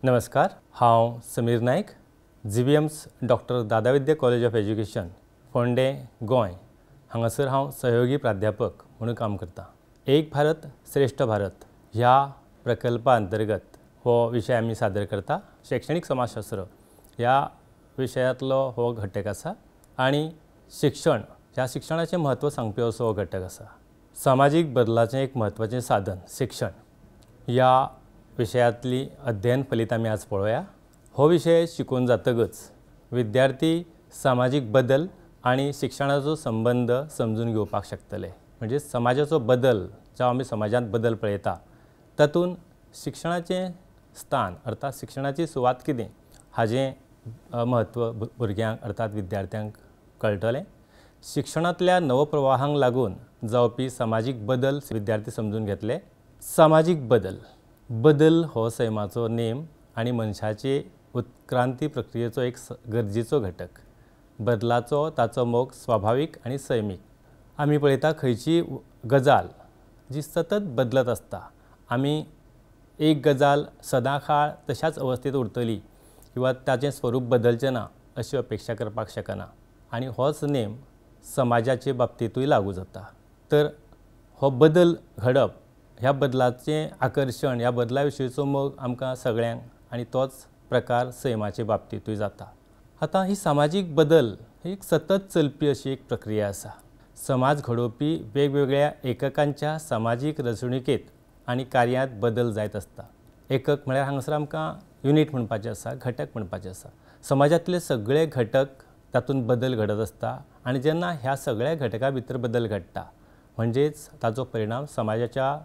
नमस्कार, हांव समीर नायक, GVMS doctor दादाविद्या कॉलेज ऑफ एज्युकेशन, फोंडे, गोंय हांगासर हांव सहयोगी प्राध्यापक म्हणून काम करता। एक भारत श्रेष्ठ भारत ह्या प्रकल्पा अंतर्गत हो विषय आमी सादर करता। शैक्षणिक समाजशास्त्र ह्या विशयांतलो हो घटक आसा आनी शिक्षण ह्या शिक्षणाचें महत्व सांगपी असो हो घटक आसा। सामाजीक बदलाचें एक महत्वाचें साधन शिक्षण ह्या विशयांतली अध्ययन फलीत आमी आज पळोवया। हो विषय शिकून जातकच विद्यार्थी सामाजीक बदल आनी शिक्षणाचो संबंध समजून घेवपाक शकतले। म्हणजे समाजाचो बदल जो आमी समाजांत बदल पळयता तातूंत शिक्षणाचें स्थान अर्थात शिक्षणाची सुवात कितें हाजें महत्व भुरग्यांक अर्थात विद्यार्थ्यांक कळटलें। शिक्षणांतल्या नवप्रवाहांक लागून जावपी सामाजीक बदल विद्यार्थी समजून घेतले। सामाजीक बदल हो सैमाचो नेम आनी मनशाचे उत्क्रांती प्रक्रियेचो एक गरजेचो घटक। बदलाचो ताचो मोग स्वाभाविक आनी सैमीक। आमी पळयता खंयची गजाल जी सतत बदलत आसता, आमी एक गजाल सदांकाळ तशाच अवस्थेंत उरतली किंवा ताचें स्वरूप बदलचें ना अशी अपेक्षा करपाक शकना आनी होच नेम समाजाचे बाबतींतूय लागू जाता। तर हो बदल घडप ह्या बदलाचें आकर्शण ह्या बदला विशींचो मोग आमकां सगळ्यांक आनी तोच प्रकार सैमाचे बाबतींतूय जाता। आतां ही सामाजीक बदल ही एक सतत चलपी अशी एक प्रक्रिया आसा। समाज घडोवपी वेगवेगळ्या एककांच्या सामाजीक रचणुकेंत आनी कार्यांत बदल जायत आसता। एकक म्हळ्यार हांगासर आमकां युनिट म्हणपाचें आसा, घटक म्हणपाचें आसा। समाजांतले सगळे घटक तातूंत बदल घडत आसता आनी जेन्ना ह्या सगळ्या घटकां भितर बदल घडटा म्हणजेच ताचो परिणाम समाजाच्या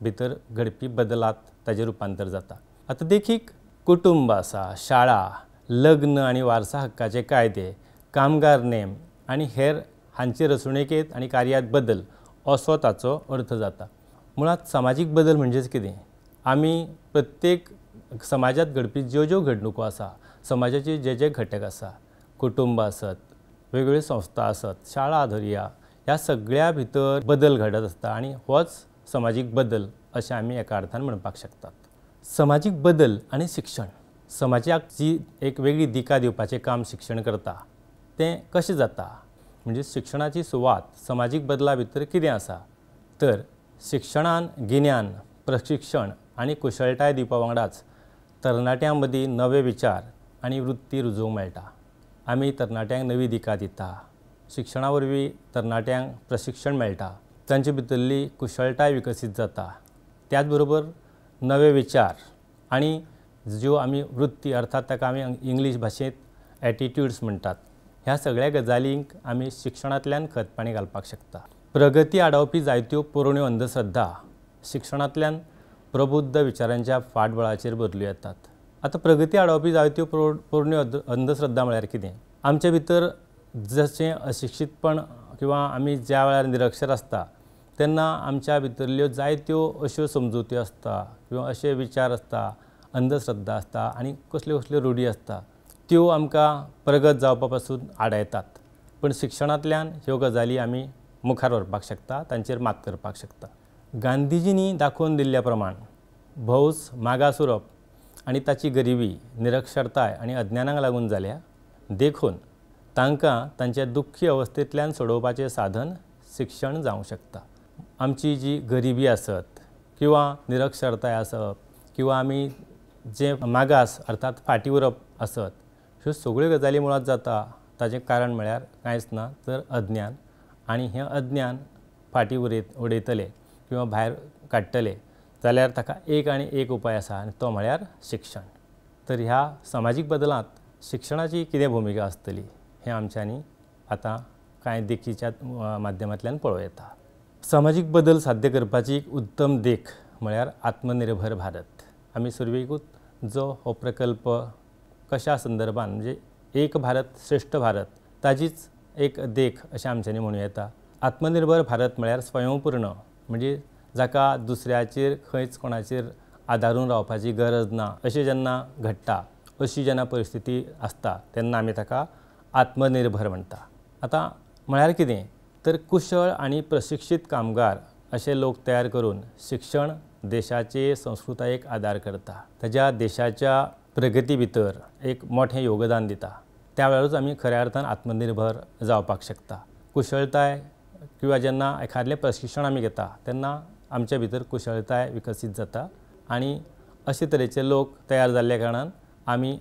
भितर घडपी बदलांत ताजें रुपांतर जाता। आतां देखीक कुटुंब आसा, शाळा, लग्न आनी वारसा हक्काचे कायदे, कामगार नेम आनी हेर हांचे रचणुकेंत आनी कार्यांत बदल असो ताचो अर्थ जाता। मुळात सामाजीक बदल म्हणजेच कितें? आमी प्रत्येक समाजांत घडपी ज्यो घडणुको आसा, समाजाचे जे घटक आसा, कुटुंब आसत, वेगवेगळ्यो संस्था आसत, शाळा धरया, ह्या सगळ्या भितर बदल घडत आसता आनी होच समाजीक बदल अशें आमी एका अर्थान म्हणपाक शकतात। समाजीक बदल आनी शिक्षण समाजाक जी एक वेगळी दिका दिवपाचें काम शिक्षण करता तें कशें जाता? म्हणजे शिक्षणाची सुवात समाजीक बदला भितर कितें आसा? तर शिक्षणान गिन्यान, प्रशिक्षण आनी कुशळटाय दिवपा वांगडाच तरणाट्यां मदीं नवे विचार आनी वृत्ती रुजोवंक मेळटा। आमी तरणाट्यांक नवी दिका दिता, शिक्षणा वरवीं तरणाट्यांक प्रशिक्षण मेळटा, तांचे भितरली कुशळटाय विकसीत जाता। त्याच बरोबर नवे विचार आनी ज्यो आमी वृत्ती अर्थात ताका आमी इंग्लीश भाशेंत एटिट्यूड्स म्हणटात, ह्या सगळ्या गजालींक आमी शिक्षणांतल्यान खतपाणी घालपाक शकता। प्रगती आडावपी जायत्यो पोरण्यो अंधश्रद्धा शिक्षणांतल्यान प्रबुध्द विचारांच्या फाटबळाचेर बदल्यो येतात। आतां प्रगती आडावपी जायत्यो पोरण्यो अंधश्रद्धा म्हळ्यार कितें? आमचे भितर जशें अशिक्षीतपण किंवा आमी ज्या वेळार निरक्षर आसता तेन्ना आमच्या भितरल्यो जायत्यो अश्यो समजुती आसता किंवा अशे विचार आसता, अंधश्रद्धा आसता आनी कसल्यो कसल्यो रूढी आसता, त्यो आमकां प्रगत जावपा पासून आडायतात। पण शिक्षणांतल्यान ह्यो गजाली आमी मुखार व्हरपाक शकता, तांचेर मात करपाक शकता। गांधीजींनी दाखोवन दिल्ल्या प्रमाण भौस मागास उरप आनी ताची गरिबी, निरक्षरताय आनी अज्ञानाक लागून जाल्या देखून तांकां तांच्या दुख्खी अवस्थेंतल्यान सोडोवपाचें साधन शिक्षण जावंक शकता। आमची जी गरिबी आसत किंवा निरक्षरताय आसत किंवा आमी जे मागास अर्थात फाटीं उरप आसत, ह्यो सगळ्यो गजाली मुळात जाता ताचें कारण म्हळ्यार कांयच ना तर अज्ञान। आनी हें अज्ञान फाटीं उडयतले किंवा भायर काडटले जाल्यार ताका एक आनी एक उपाय आसा आनी तो म्हळ्यार शिक्षण। तर ह्या सामाजीक बदलांत शिक्षणाची कितें भुमिका आसतली हें आमच्यांनी आतां कांय देखीच्या माध्यमांतल्यान पळोवं येता। सामाजीक बदल साध्य करपाची एक उत्तम देख म्हळ्यार आत्मनिर्भर भारत। आमी सुरवेकूच जो हो प्रकल्प कशा संदर्भान म्हणजे एक भारत श्रेष्ठ भारत ताजीच एक देख अशें आमच्यांनी म्हणूं येता। आत्मनिर्भर भारत म्हळ्यार स्वयंपूर्ण म्हणजे जाका दुसऱ्याचेर खंयच कोणाचेर आदारून रावपाची गरज ना अशें जेन्ना घडटा, अशी जेन्ना परिस्थिती आसता तेन्ना आमी ताका आत्मनिर्भर म्हणटा। आतां म्हळ्यार कितें? तर कुशळ आनी प्रशिक्षीत कामगार अशे लोक तयार करून शिक्षण देशाचे संस्कृतायेक आदार करता, ताज्या देशाच्या प्रगती भितर एक मोठें योगदान दिता त्या वेळारूच आमी खऱ्या अर्थान आत्मनिर्भर जावपाक शकता। कुशळटाय किंवा जेन्ना एखादलें प्रशिक्षण आमी घेता तेन्ना आमच्या भितर कुशळटाय विकसीत जाता आनी अशे तरेचे लोक तयार जाल्ल्या कारणान आमी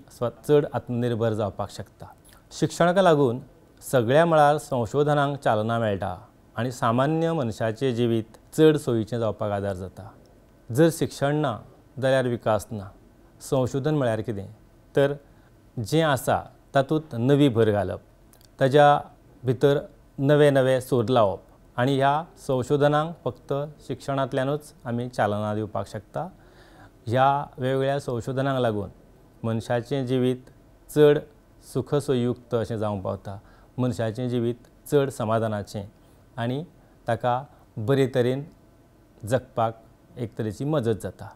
चड आत्मनिर्भर जावपाक शकता। शिक्षणाक लागून सगळ्या मळार संशोधनाक चालना मेळटा आनी सामान्य मनशाचें जिवीत चड सोयीचें जावपाक आदार जाता। जर शिक्षण ना जाल्यार विकास ना। संशोधन म्हळ्यार कितें तर जें आसा तातूंत नवी भर घालप, ताज्या भितर नवे नवे सोद लावप आनी ह्या संशोधनाक फक्त शिक्षणांतल्यानूच आमी चालना दिवपाक शकता। ह्या वेगवेगळ्या संशोधनाक लागून मनशाचें जिवीत चड सुखसोयुक्त अशें जावंक पावता, मनशाचें जिवीत चड समाधानाचें आनी ताका बरे तरेन जगपाक एक तरेची मजत जाता।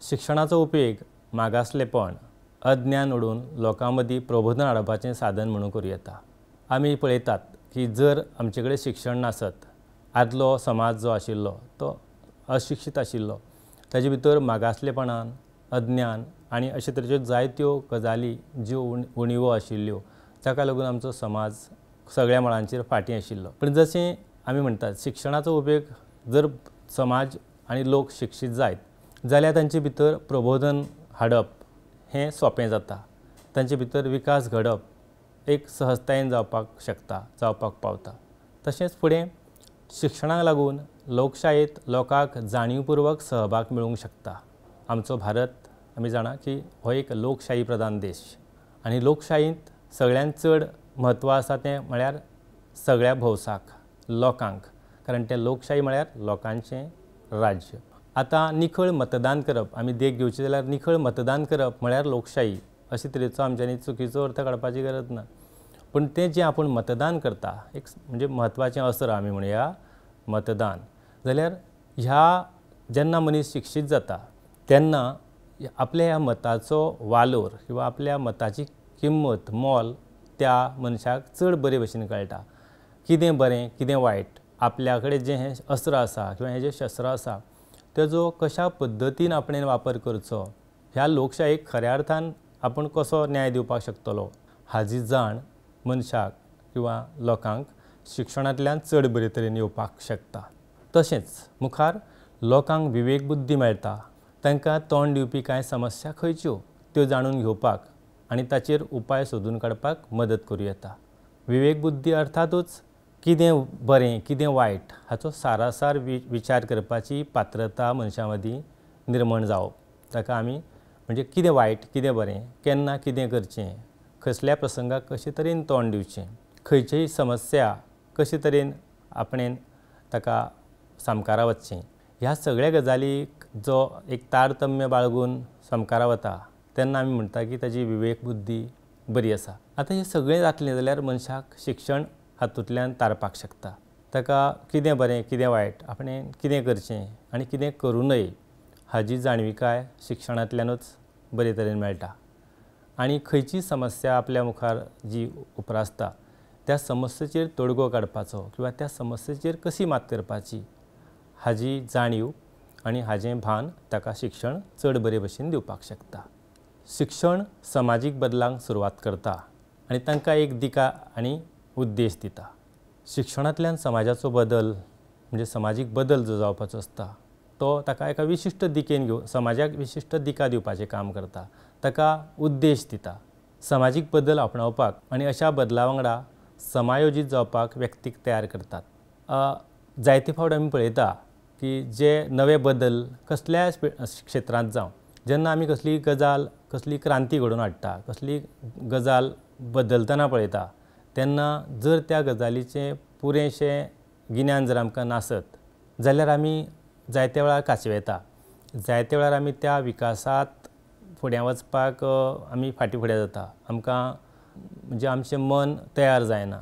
शिक्षणाचो उपेग मागासलेपण अज्ञान उडोवन लोकां मदीं प्रबोधन हाडपाचें साधन म्हणून करूं येता। आमी पळयतात की जर आमचे कडेन शिक्षण नासत, आदलो समाज जो आशिल्लो तो अशिक्षीत आशिल्लो, ताजे भितर मागासलेपणान अज्ञान आनी अशे तरेच्यो जायत्यो गजाली ज्यो उणिवो आशिल्ल्यो जाका लागून आमचो समाज सगळ्या मळांचेर फाटीं आशिल्लो। पण जशें आमी म्हणटात शिक्षणाचो उपेग जर समाज आनी लोक शिक्षीत जायत जाल्यार तांचे भितर प्रबोधन हाडप हें सोंपें जाता, तांचे भितर विकास घडप एक सहजतायेन जावपाक पावता। तशेंच फुडें शिक्षणाक लागून लोकशायेंत लोकांक जाणीवपूर्वक सहभाग मेळूंक शकता। आमचो भारत आमी जाणा की हो एक लोकशाही प्रधान देश आनी लोकशायेंत सगळ्यांत चड म्हत्व आसा तें म्हळ्यार सगळ्या भौसाक लोकांक, कारण तें लोकशाही म्हळ्यार लोकांचें राज्य। आतां निखळ मतदान करप आमी देख घेवचे जाल्यार निखळ मतदान करप म्हळ्यार लोकशाही अशे तरेचो आमच्यांनी चुकीचो अर्थ काडपाची गरज ना। पूण तें जें आपूण मतदान करता एक म्हणजे म्हत्वाचें असर आमी म्हणया मतदान, जाल्यार ह्या जेन्ना मनीस शिक्षीत जाता तेन्ना आपल्या ह्या मताचो वालोर किंवा आपल्या मताची किंमत मोल त्या मनशाक चड बरे भशेन कळटा। कितें बरें कितें वायट आपल्या कडेन जें हें अस्त्र आसा किंवा हें जें शस्त्र आसा तेजो कशा पद्दतीन आपणें वापर करचो, ह्या लोकशायेक खऱ्या अर्थान आपूण कसो न्याय दिवपाक शकतलो हाची जाण मनशाक किंवा लोकांक शिक्षणांतल्यान चड बरे तरेन येवपाक शकता। तशेंच मुखार लोकांक विवेक बुद्धी मेळटा, तांकां तोंड दिवपी कांय समस्या खंयच्यो त्यो जाणून घेवपाक आनी ताचेर उपाय सोदून काडपाक मदत करूं येता। विवेक बुद्धी अर्थातूच कितें बरें कितें वायट हाचो सारासार विचार करपाची पात्रता मनशा मदीं निर्माण जावप, ताका आमी म्हणजे कितें वायट कितें बरें केन्ना कितें करचें, कसल्या प्रसंगाक कशे तरेन तोंड दिवचें, खंयचीय समस्या कशे तरेन आपणें ताका सामकारा वचचें, ह्या सगळ्या गजालीक जो एक तारतम्य बाळगून सामकारा वता तेन्ना आमी म्हणटा की ताजी विवेक बुद्धी बरी आसा। आतां हें सगळें जातलें जाल्यार मनशाक शिक्षण हातूंतल्यान तारपाक शकता। ताका कितें बरें कितें वायट आपणें कितें करचें आनी कितें करूं नये हाची जाणविकाय शिक्षणांतल्यानूच बरे तरेन मेळटा आनी खंयची समस्या आपल्या मुखार जी उप्रासता त्या समस्येचेर तोडगो काडपाचो किंवा त्या समस्येचेर कशी मात करपाची हाची जाणीव आनी हाचें भान ताका शिक्षण चड बरे भशेन दिवपाक शकता। शिक्षण समाजीक बदलांक सुरवात करता आनी तांकां एक दिका आनी उद्देश दिता। शिक्षणांतल्यान समाजाचो बदल म्हणजे समाजीक बदल जो जावपाचो आसता तो ताका एका विशिश्ट दिकेन घेवन समाजाक विशिश्ट दिका दिवपाचें काम करता, ताका उद्देश दिता। समाजीक बदल आपणावपाक आनी अशा बदला वांगडा समायोजीत जावपाक व्यक्तीक तयार करतात। जायते फावट आमी पळयता की जे नवे बदल कसल्याय क्षेत्रांत जावं जेन्ना आमी कसली गजाल कसली क्रांती घडोवन हाडटा कसली गजाल बदलतना पळयता तेन्ना जर त्या गजालीचें पुरेशें गिन्यान जर आमकां नासत जाल्यार आमी जायत्या वेळार कांचवेता, जायत्या वेळार आमी त्या विकासांत फुडें वचपाक आमी फाटीं फुडें जाता, आमकां म्हणजे आमचें मन तयार जायना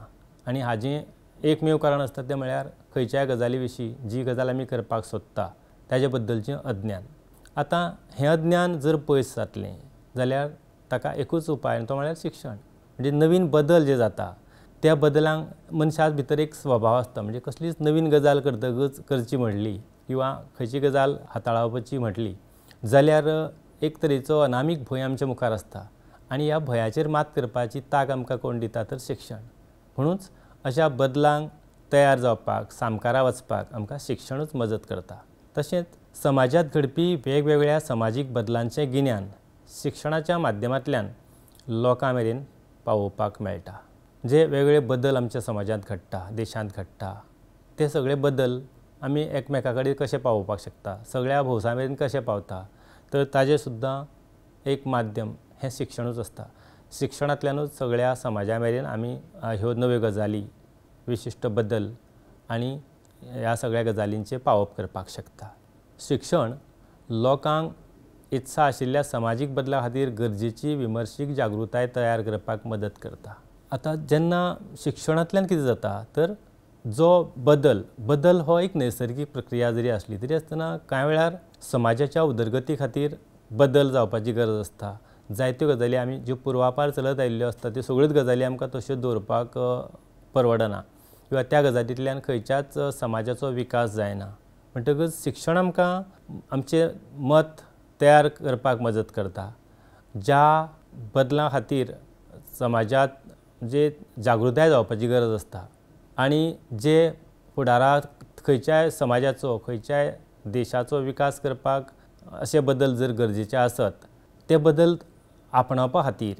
आनी हाजें एकमेव कारण आसता तें म्हळ्यार खंयच्याय गजाली विशीं जी गजाल आमी करपाक सोदता ताजे बद्दलचें अज्ञान। आतां हें अज्ञान जर पयस जातलें जाल्यार ताका एकूच उपाय तो म्हळ्यार शिक्षण। म्हणजे नवीन बदल जे जाता त्या बदलांक मनशा भितर एक स्वभाव आसता, म्हणजे कसलीच नवीन गजाल करतकच करची म्हणली किंवा खंयची गजाल हाताळावपाची म्हटली जाल्यार एक तरेचो अनामीक भंय आमच्या मुखार आसता आनी ह्या भयाचेर मात करपाची तांक आमकां कोण दिता तर शिक्षण. म्हणूनच अशा बदलांक तयार जावपाक, सामकारा वचपाक आमकां शिक्षणूच मजत करता. तशेंच समाजांत घडपी वेगवेगळ्या समाजीक बदलांचें गिन्यान शिक्षणाच्या माध्यमांतल्यान लोकां मेरेन पावोवपाक मेळटा. जे वेगवेगळे बदल आमच्या समाजांत घडटा, देशांत घडटा, ते सगळे बदल आमी एकमेका कडेन कशे पावोवपाक शकता, सगळ्या भोवसां मेरेन कशे पावता, तर ताजें सुद्दां एक माध्यम हें शिक्षणूच आसता. शिक्षणांतल्यानूच सगळ्या समाजा मेरेन आमी ह्यो नव्यो गजाली, विशिश्ट बदल आनी ह्या सगळ्या गजालींचें पावप करपाक शकता. शिक्षण लोकांक इत्सा आशिल्ल्या समाजीक बदला खातीर गरजेची विमर्शीक जागृताय तयार करपाक मदत करता. आतां जेन्ना शिक्षणांतल्यान कितें जाता तर जो बदल हो एक नैसर्गीक प्रक्रिया जरी आसली तरी आसतना कांय वेळार समाजाच्या उदरगती खातीर बदल जावपाची गरज आसता. जायत्यो गजाली आमी ज्यो पुर्वापार चलत आयिल्ल्यो आसता त्यो सगळ्योच गजाली आमकां तश्यो दवरपाक परवडना किंवा त्या गजालींतल्यान खंयच्याच समाजाचो विकास जायना. म्हणटकच शिक्षण आमकां आमचें मत तयार करपाक मदत करता. ज्या बदलां खातीर समाजांत जे जागृताय जावपाची गरज आसता आनी जे फुडाराक खंयच्याय समाजाचो, खंयच्याय देशाचो विकास करपाक अशे बदल जर गरजेचे आसत, ते बदल आपणावपा खातीर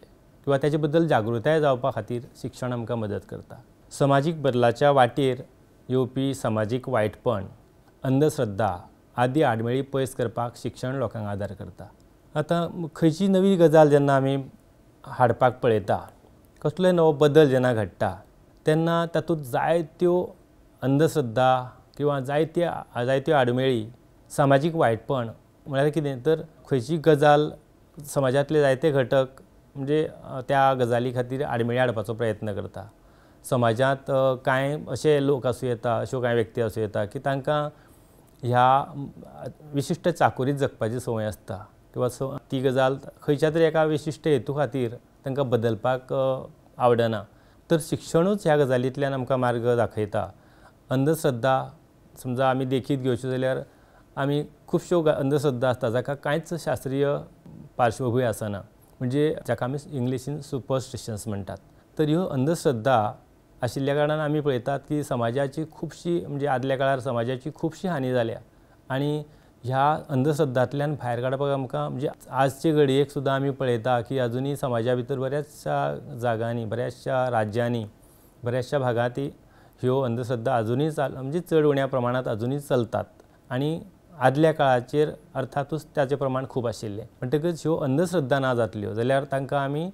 किंवा त्याचे बद्दल जागृताय जावपा खातीर शिक्षण आमकां मदत करता. समाजीक बदलाच्या वाटेर येवपी समाजीक वायटपण, अंधश्रद्धा आदी आडमेळी पयस करपाक शिक्षण लोकांक आदार करता. आतां खंयची नवी गजाल जेन्ना आमी हाडपाक पळयता, कसलोय नवो बदल जेन्ना घडटा तेन्ना तातूंत जायत्यो अंधश्रद्धा किंवा जायत्यो आडमेळी, सामाजीक वायटपण म्हळ्यार कितें तर खंयची गजाल समाजांतले जायते घटक म्हणजे त्या गजाली खातीर आडमेळी हाडपाचो प्रयत्न करता. समाजांत कांय अशे लोक आसूं येता, अश्यो कांय व्यक्ती आसूं येता की तांकां ह्या विशिश्ट चाकोरीत जगपाची संवय आसता किंवा ती गजाल खंयच्या तरी एका विशिश्ट हेतू खातीर तांकां बदलपाक आवडना. तर शिक्षणूच ह्या गजालींतल्यान आमकां मार्ग दाखयता. अंधश्रद्धा समजा आमी देखीत घेवच्यो जाल्यार आमी खुबश्यो अंधश्रद्धा आसता जाका कांयच शास्त्रीय पार्श्वभूंय आसना, म्हणजे जाका आमी इंग्लिशीन सुपरस्टिशन्स म्हणटात. तर ह्यो अंधश्रद्धा आशिल्ल्या कारणान आमी पळयतात की समाजाची खुबशी म्हणजे आदल्या काळार समाजाची खुबशी हानी जाल्या आनी ह्या अंधश्रद्धांतल्यान भायर काडपाक आमकां म्हणजे आजचे घडयेक सुद्दां आमी पळयता की आजुनी समाजा भितर बऱ्याचशा जागांनी, बऱ्याचशा राज्यांनी, बऱ्याचशा भागांत ह्यो अंधश्रद्धा आजुनी म्हणजे चड उण्या प्रमाणांत आजुनी चलतात आनी आदल्या काळाचेर अर्थातूच त्याचें प्रमाण खूब आशिल्लें. म्हणटकच ह्यो अंधश्रद्धा ना जातल्यो जाल्यार तांकां आमी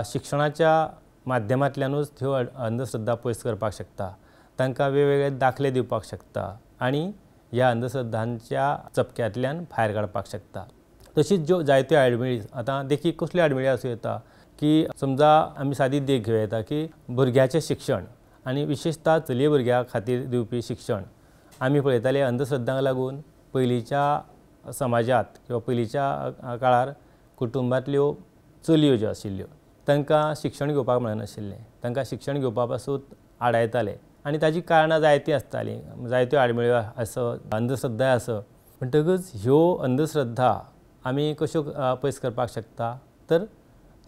शिक्षणाच्या माध्यमांतल्यानूच ह्यो अंधश्रद्धा पयस करपाक शकता. तांकां वेगवेगळे दाखले दिवपाक शकता आनी ह्या अंधश्रद्धांच्या चपक्यांतल्यान भायर काडपाक शकता. तशीच ज्यो जायत्यो आडमेळी, आतां देखीक कसल्यो आडमेळी आसूं येता की समजा आमी सादी देख घेवं येता की भुरग्याचें शिक्षण आनी विशेशता चलये भुरग्यां खातीर दिवपी शिक्षण आमी पळयताले अंधश्रद्धांक लागून पयलींच्या समाजांत किंवा पयलींच्या काळार कुटुंबांतल्यो चलयो ज्यो आशिल्ल्यो तांकां शिक्षण घेवपाक मेळनाशिल्लें, तांकां शिक्षण घेवपा पासून आडायताले आनी ताजी कारणां जायतीं आसतालीं, जायत्यो आडमेळ्यो आसत, अंधश्रद्धाय आसत. म्हणटकच ह्यो अंधश्रद्धा आमी कश्यो पयस करपाक शकता तर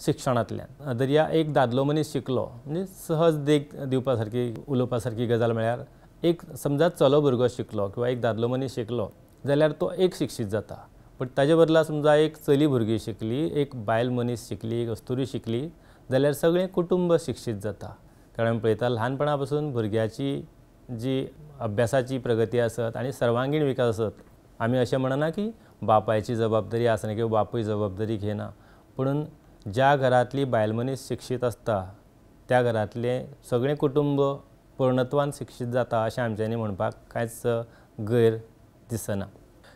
शिक्षणांतल्यान. दर्या एक दादलो मनीस शिकलो म्हणजे सहज देख दिवपा सारकी उलोवपा सारकी गजाल म्हळ्यार एक समजा चलो भुरगो शिकलो किंवा एक दादलो मनीस शिकलो जाल्यार तो एक शिक्षीत जाता. पण ताजे बदला समजा एक चली भुरगी शिकली, एक बायल मनीस शिकली, एक अस्तुरी शिकली जाल्यार सगळें कुटुंब शिक्षीत जाता. कारण आमी पळयता ल्हानपणा पासून भुरग्याची जी अभ्यासाची प्रगती आसत आनी सर्वांगीण विकास आसत. आमी अशें म्हणना की बापायची जबाबदारी आसना किंवा बापूय जबाबदारी घेना, पूण ज्या घरांतली बायल मनीस शिक्षीत आसता त्या घरांतलें सगळें कुटुंब पूर्णत्वान शिक्षीत जाता अशें आमच्यांनी म्हणपाक कांयच गैर दिसना.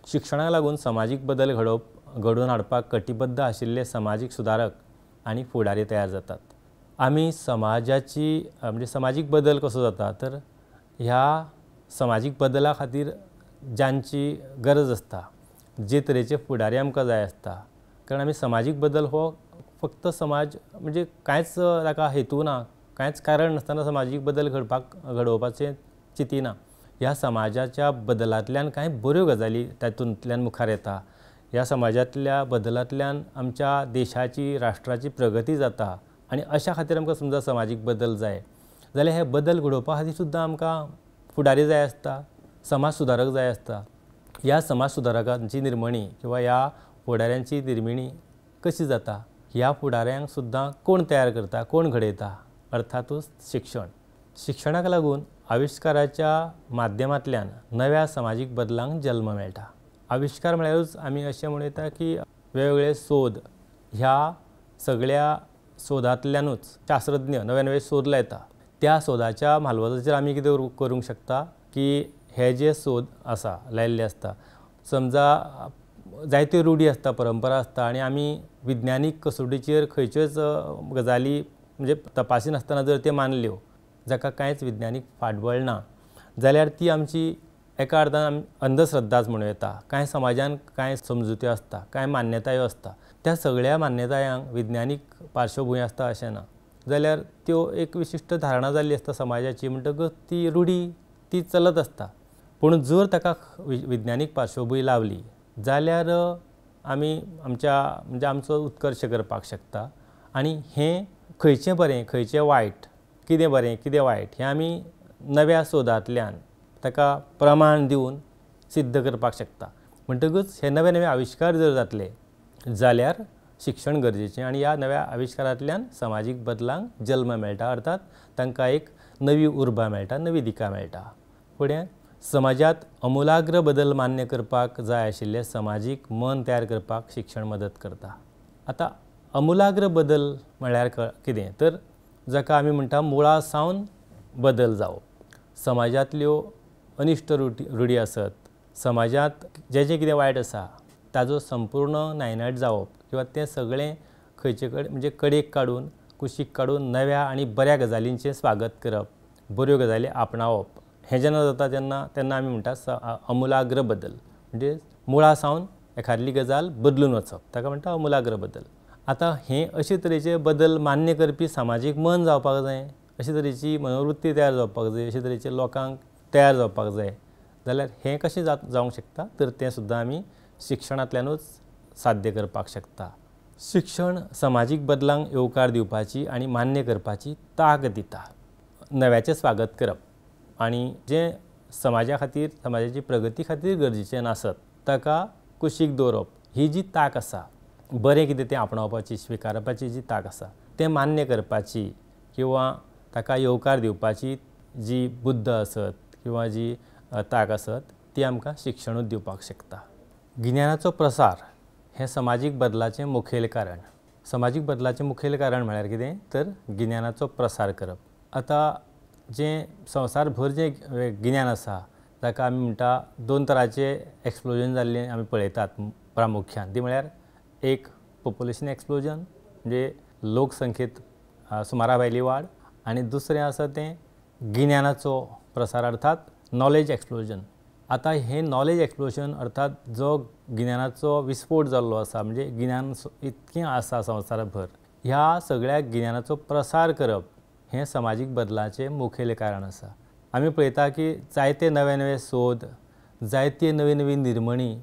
शिक्षणाक लागून समाजीक बदल घडोवन हाडपाक कटिबद्ध आशिल्ले समाजीक सुदारक आनी फुडारी तयार जातात. आमी समाजाची म्हणजे समाजीक बदल कसो जाता तर ह्या समाजीक बदला खातीर ज्यांची गरज आसता, जे तरेचे फुडारी आमकां जाय आसता, कारण आमी समाजीक बदल हो फक्त समाज म्हणजे कांयच ताका हेतू ना, कांयच कारण नासतना समाजीक बदल घडोवपाचें चिंतिना. ह्या समाजाच्या बदलांतल्यान कांय बऱ्यो गजाली तातूंतल्यान मुखार येता. ह्या समाजातल्या बदलांतल्यान आमच्या देशाची राष्ट्राची प्रगती जाता आनी अशा खातीर आमकां समजा समाजीक बदल जाय जाल्यार हे बदल घडोवपा खातीर सुद्दां आमकां फुडारी जाय आसता, समाज सुदारक जाय आसता. ह्या समाज सुदारकांची निर्मणी किंवा ह्या फुडाऱ्यांची निर्मिणी कशी जाता, ह्या फुडाऱ्यांक सुद्दां कोण तयार करता, कोण घडयता, अर्थातूच शिक्षण. शिक्षणाक लागून आविश्काराच्या माध्यमांतल्यान नव्या समाजीक बदलांक जल्म मेळटा. आविश्कार म्हळ्यारूच आमी अशें म्हणयता की वेगवेगळे सोद, ह्या सगळ्या सोदांतल्यानूच शास्त्रज्ञ नवे नवे सोद लायता. त्या सोदाच्या मालवजाचेर आमी कितें करूंक शकता की हे जे सोद आसा लायिल्ले आसता, समजा जायत्यो रुढी आसता, परंपरा आसता आनी आमी विज्ञानीक कसोटीचेर खंयच्योच गजाली म्हणजे तपासिनासतना जर त्यो मानल्यो जाका कांयच विज्ञानीक फाटबळ ना जाल्यार ती आमची एका अर्थान अंधश्रद्धाच म्हणूं येता. कांय समाजान कांय समजुत्यो आसता, कांय मान्यतायो आसता. त्या सगळ्या मान्यतायांक विज्ञानीक पार्श्वभूंय आसता अशें ना. जाल्यार त्यो एक विशिश्ट धारणा जाल्ली आसता समाजाची, म्हणटकच ती रुढी ती चलत आसता. पूण जर ताका विज्ञानीक पार्श्वभूंय लावली जाल्यार आमी म्हणजे आमचो उत्कर्श करपाक शकता. आनी हें खंयचें बरें खंयचें वायट, कितें बरें कितें वायट हें आमी नव्या सोदांतल्यान ताका प्रमाण दिवन सिद्ध करपाक शकता. म्हणटकच हे नवे नवे आविश्कार जर जातले जाल्यार शिक्षण गरजेचें आनी ह्या नव्या आविश्कारांतल्यान समाजीक बदलांक जल्म मेळटा. अर्थात तांकां एक नवी उर्बा मेळटा, नवी दिका मेळटा. फुडें समाजात अमुलाग्र बदल मान्य करपाक जाय आशिल्ले समाजीक मन तयार करपाक शिक्षण मदत करता. आतां अमुलाग्र बदल म्हळ्यार कितें तर जाका आमी म्हणटा मुळा सावन बदल जावप. समाजांतल्यो अनिश्ट रुढी आसत, समाजांत जें जें कितें वायट आसा ताजो संपूर्ण नायनाट जावप किंवा तें सगळें खंयचे कडेन म्हणजे कडेक काडून कुशीक काडून नव्या आनी बऱ्या गजालींचें स्वागत करप, बऱ्यो गजाली आपणावप. हें जेन्ना जाता तेन्ना आमी म्हणटा अमुलाग्र बदल. म्हणजे मुळा सावन एखादली गजाल बदलून वचप, ताका म्हणटा अमुलाग्र बदल. आतां हें अशे तरेचे बदल मान्य करपी समाजीक मन जावपाक जाय, अशे तरेची मनोवृत्ती तयार जावपाक जाय, अशे तरेचे लोकांक तयार जावपाक जाय. जाल्यार हें कशें जावंक शकता तर तें सुद्दां आमी शिक्षणांतल्यानूच साध्य करपाक शकता. शिक्षण समाजीक बदलांक येवकार दिवपाची आनी मान्य करपाची तांक दिता. नव्याचें स्वागत करप आनी जें समाजा खातीर समाजाची प्रगती खातीर गरजेचें नासत ताका कुशीक दवरप ही जी तांक आसा, बरें कितें तें आपणावपाची स्विकारपाची जी तांक आसा तें मान्य करपाची किंवा ताका येवकार दिवपाची जी बुद्द आसत किंवा जी तांक आसत ती आमकां शिक्षणूच दिवपाक शकता. गिन्यानाचो प्रसार हें समाजीक बदलाचें मुखेल कारण. समाजीक बदलाचें मुखेल कारण म्हळ्यार कितें तर गिन्यानाचो प्रसार करप. आतां जें संवसारभर जें गिन्यान आसा ताका आमी म्हणटा दोन तरांचें एक्सप्लोजन जाल्लें आमी पळयतात प्रामुख्यान. ती म्हळ्यार एक पॉप्युलेशन एक्सप्लोजन म्हणजे लोकसंख्येंत सुमारा भायली वाड आनी दुसरें आसा तें गिन्यानाचो प्रसार अर्थात नॉलेज एक्सप्लोजन. आतां हें नॉलेज एक्सप्लोजन अर्थात जो गिन्यानाचो विस्फोट जाल्लो आसा म्हणजे गिन्यान इतकें आसा संवसारभर, ह्या सगळ्या गिन्यानाचो प्रसार करप हें समाजीक बदलाचें मुखेल कारण आसा. आमी पळयता की जायते नवे नवे सोद, जायते नवी नवी निर्मणी,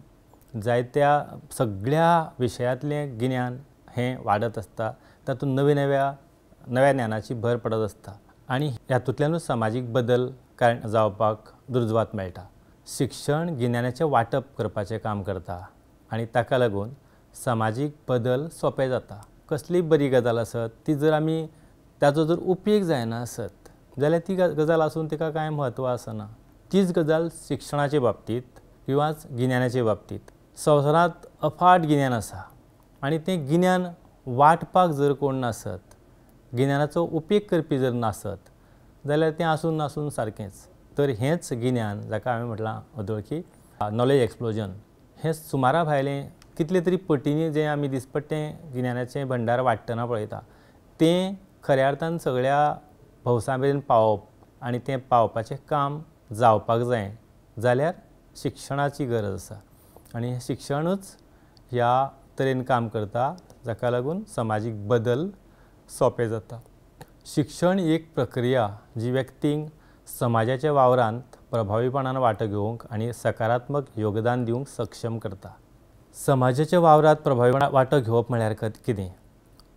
जायत्या सगळ्या विशयांतलें गिन्यान हें वाडत आसता. तातूंत नव्या ज्ञानाची भर पडत आसता आनी हातूंतल्यानूच समाजीक बदल जावपाक दुर्जवात मेळटा. शिक्षण गिन्यानाचें वांटप करपाचें काम करता आनी ताका लागून समाजीक बदल सोंपे जाता. कसलीय बरी गजाल आसत ती जर आमी ताजो जर उपेग जायना आसत जाल्यार ती गजाल आसून तिका कांय म्हत्व आसना. तीच गजाल शिक्षणाचे बाबतींत किंवा गिन्यानाचे बाबतींत. संवसारांत अफाट गिन्यान आसा आनी तें गिन्यान वांटपाक जर कोण नासत, गिन्यानाचो उपेग करपी जर नासत जाल्यार तें आसून सारकेंच. तर हेंच गिन्यान जाका हांवें म्हटलां अदवळकी नॉलेज एक्सप्लोजन हें सुमारा भायलें कितले तरी पटींनी जें आमी दिसपट्टें गिन्यानाचें भंडार वाडटना पळयता तें खऱ्या अर्थान सगळ्या भौसां मेरेन पावप आनी तें पावपाचें काम जावपाक जाय जाल्यार शिक्षणाची गरज आसा. आनी शिक्षणूच ह्या तरेन काम करता जाका लागून समाजीक बदल सोंपे जाता. शिक्षण ही एक प्रक्रिया जी व्यक्तींक समाजाच्या वावरांत प्रभावीपणान वांटो घेवंक आनी सकारात्मक योगदान दिवंक सक्षम करता. समाजाच्या वावरात प्रभावीपणान वांटो घेवप म्हळ्यार कितें?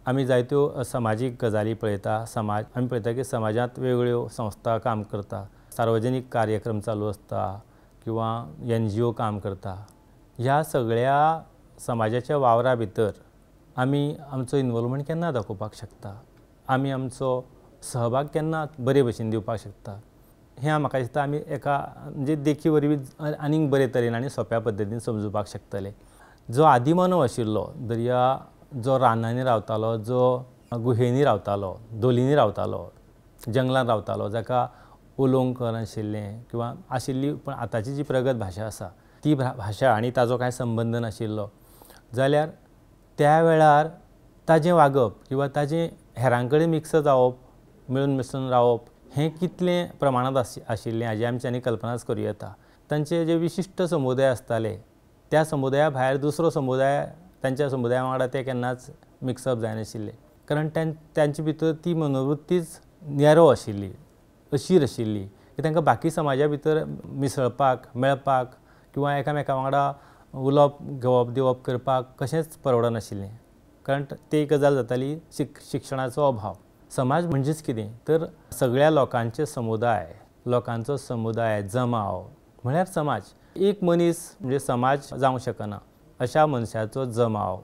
आमी जायत्यो समाजीक गजाली पळयता. आमी पळयता की समाजांत वेगवेगळ्यो संस्था काम करता, सार्वजनीक कार्यक्रम चालू आसता किंवा NGO काम करता. ह्या सगळ्या समाजाच्या वावरा भितर आमी आमचो इनवॉल्वमेंट केन्ना दाखोवपाक शकता? आमी आमचो सहभाग केन्ना बरे भशेन दिवपाक शकता? हें म्हाका दिसता आमी एका म्हणजे देखी वरवीं आनीक बरे तरेन आनी सोंप्या पद्दतीन समजुपाक शकतले. जो आदिमानव आशिल्लो, दर्या जो रानांनी रावतालो, जो गुहेंनी रावतालो, दोलींनी रावतालो, जंगलांत रावतालो, जाका उलोवंक कळनाशिल्लें किंवा आशिल्ली पण आतांची जी प्रगत भाशा आसा ती भाशा आनी ताजो कांय संबंद नाशिल्लो जाल्यार त्या वेळार ताजें वागप किंवा ताजें हेरां कडेन मिक्स जावप, मेळून मिसळून रावप हें कितलें प्रमाणांत आशिल्लें हाजी आमच्यांनी कल्पनाच करूं येता. तांचे जे विशिश्ट समुदाय आसताले त्या समुदाया भायर दुसरो समुदाय तांच्या समुदाया वांगडा ते केन्नाच मिक्सअप जायनाशिल्ले, कारण तांचे भितर ती मनोवृत्तीच न्यारो आशिल्ली, अशीर आशिल्ली की तांकां बाकी समाजा भितर मिसळपाक, मेळपाक किंवा एकामेका वांगडा उलोवप घेवप दिवप करपाक कशेंच परवडनाशिल्लें, कारण ती गजाल जाताली शिक्षणाचो अभाव. समाज म्हणजेच कितें तर सगळ्या लोकांचे लोकांचो समुदाय जमाव म्हळ्यार समाज. एक मनीस म्हणजे समाज जावंक शकना, अशा मनशाचो जमाव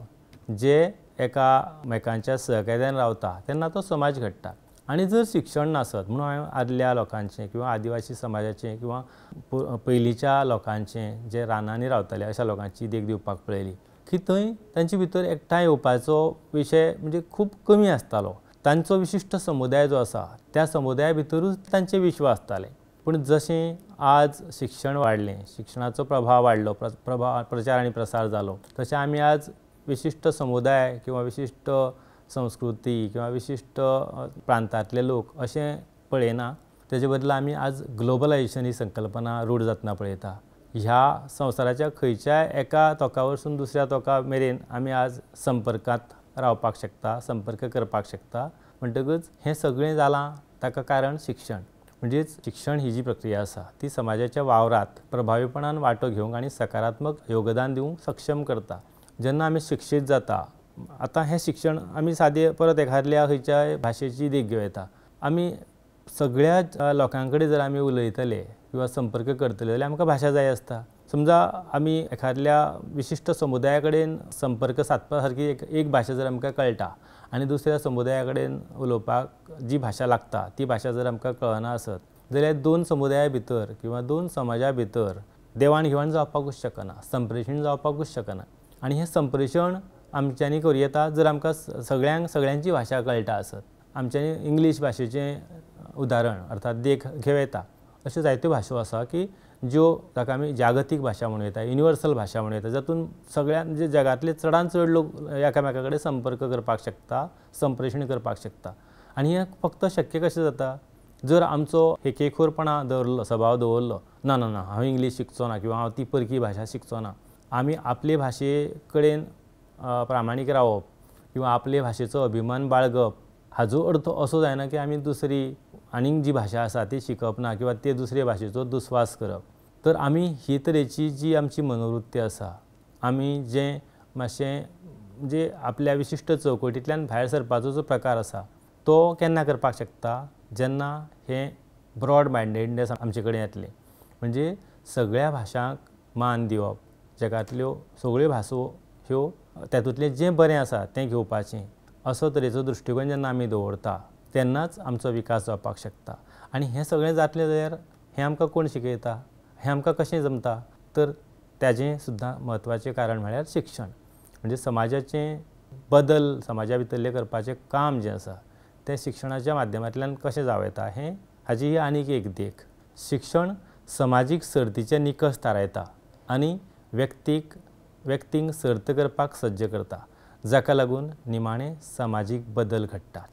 जे एकामेकांच्या सहकार्यान रावता तेन्ना तो समाज घडटा. आनी जर शिक्षण नासत म्हणून हांवें आदल्या लोकांचें किंवा आदिवासी समाजाचें किंवा पयलींच्या लोकांचें जे रानांनी रावताले अशा लोकांची देख दिवपाक पळयली की थंय तांचे भितर एकठांय येवपाचो विशय म्हणजे खूब कमी आसतालो. तांचो विशिश्ट समुदाय जो आसा त्या समुदाया भितरूच तांचे विश्व आसताले. पूण जशें आज शिक्षण वाडलें, शिक्षणाचो प्रभाव वाडलो, प्रचार आनी प्रसार जालो, तशें आमी आज विशिश्ट समुदाय किंवा विशिश्ट संस्कृती किंवा विशिश्ट प्रांतांतले लोक अशें पळयना. तेजे बदला आमी आज ग्लोबलायझेशन ही संकल्पना रूढ जातना पळयता. ह्या संवसाराच्या खंयच्याय एका तोका वरसून दुसऱ्या तोका मेरेन आमी आज संपर्कांत रावपाक शकता, संपर्क करपाक शकता. म्हणटकच हें सगळें जालां ताका कारण शिक्षण. म्हणजेच शिक्षण ही जी प्रक्रिया आसा ती समाजाच्या वावरात प्रभावीपणान वांटो घेवंक आनी सकारात्मक योगदान दिवंक सक्षम करता. जेन्ना आमी शिक्षीत जाता, आतां हें शिक्षण आमी सादें परत एखाद्या खंयच्याय भाशेची देख घेवं येता. आमी सगळ्या लोकां कडेन जर आमी उलयतले किंवा संपर्क करतले जाल्यार आमकां भाशा जाय आसता. समजा आमी एखाद्या विशिश्ट समुदाया कडेन संपर्क सादपा सारकी एक भाशा जर आमकां कळटा आनी दुसऱ्या समुदाया कडेन उलोवपाक जी भाशा लागता ती भाशा जर आमकां कळना आसत जाल्यार दोन समुदाया भितर किंवा दोन समाजा भितर देवाण घेवाण जावपाकूच शकना, संप्रेशण जावपाकूच शकना. आनी हें संप्रेशण आमच्यांनी करूं येता जर आमकां सगळ्यांची भाशा कळटा आसत. आमच्यांनी इंग्लीश भाशेचें उदाहरण अर्थात देख घेवं येता. अश्यो जायत्यो भासो आसा की ज्यो ताका आमी जागतीक भाशा म्हणूं येता, युनिवर्सल भाशा म्हणूं येता, जातून सगळ्या म्हणजे जगांतले चडांत चड लोक एकामेका कडेन संपर्क करपाक शकता, संप्रेशण करपाक शकता. आनी हें फक्त शक्य कशें जाता जर आमचो हेकेखोरपणा दवरलो, स्वभाव दवरलो, ना ना ना हांव इंग्लीश शिकचो ना किंवा हांव ती परकी भाशा शिकचो ना. आमी आपले भाशे कडेन प्रामाणीक रावप किंवा आपले भाशेचो अभिमान बाळगप हाजो अर्थ असो जायना की आमी दुसरी आनीक जी भाशा आसा ती शिकप ना किंवा ते दुसरे भाशेचो दुस्वास करप. तर आमी ही तरेची जी आमची मनोवृत्ती आसा, आमी जें मातशें म्हणजे आपल्या विशिश्ट चौकटींतल्यान भायर सरपाचो जो प्रकार आसा तो केन्ना करपाक शकता जेन्ना हें ब्रॉड मायंडेडनेस आमचे कडेन येतलें. म्हणजे सगळ्या भाशांक मान दिवप, जगांतल्यो सगळ्यो भासो ह्यो तातूंतलें जें बरें आसा तें घेवपाचें असो तरेचो दृश्टीकोन जेन्ना आमी दवरता तेन्नाच आमचो विकास जावपाक शकता. आनी हें सगळें जातलें जाल्यार हें आमकां कोण शिकयता, हें आमकां कशें जमता तर ताजें सुद्दां म्हत्वाचें कारण म्हळ्यार शिक्षण. म्हणजे समाजाचें बदल समाजा भितरलें करपाचें काम जें आसा तें शिक्षणाच्या माध्यमांतल्यान कशें जावं येता हें हाजी आनीक एक देख. शिक्षण समाजीक सर्तीचे निकश थारायता आनी व्यक्तींक सर्त करपाक सज्ज करता, जाका लागून निमाणे समाजीक बदल घडटात.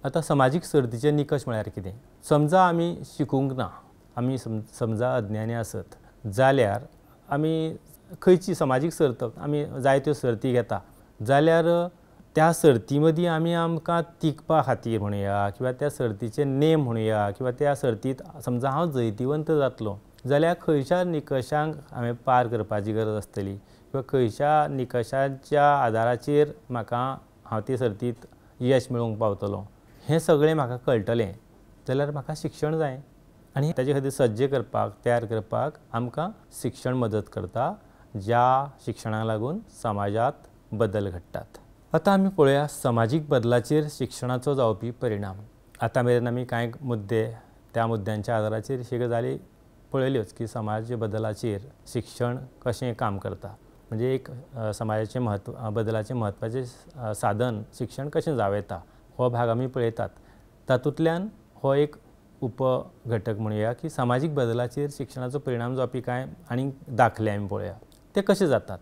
आतां समाजीक सर्तीचे निकश म्हळ्यार कितें? समजा आमी शिकूंक ना, आमी समजा अज्ञानी आसत जाल्यार आमी खंयची समाजीक सर्त आमी जायत्यो सर्ती घेता जाल्यार त्या सर्ती मदीं आमी आमकां तिगपा खातीर म्हणुया किंवा त्या सर्तीचे नेम म्हणुया किंवा त्या सर्तींत समजा हांव जैतिवंत जातलों जाल्यार खंयच्या निकशांक हांवें पार करपाची गरज आसतली किंवा खंयच्या निकशाच्या आदाराचेर म्हाका हांव ती सर्तींत यश मेळोवंक पावतलों हें सगळें म्हाका कळटलें जाल्यार म्हाका शिक्षण जाय आनी ताचे खातीर सज्ज करपाक तयार करपाक आमकां शिक्षण मदत करता ज्या शिक्षणाक लागून समाजात बदल घडटात। आतां आमी पळोवया समाजीक बदलाचेर शिक्षणाचो जावपी परिणाम। आतां मेरेन आमी कांय मुद्दे त्या मुद्द्यांच्या आदाराचेर हे गजाली पळयल्योच की समाज बदलाचेर शिक्षण कशें काम करता, म्हणजे एक समाजाचे बदलाचें म्हत्वाचें साधन शिक्षण कशें जावं येता हो भाग आमी पळयतात। तातूंतल्यान हो एक उपघटक म्हणुया की सामाजीक बदलाचेर शिक्षणाचो परिणाम जावपी कांय आनी दाखले आमी पळोवया। ते कशें जातात?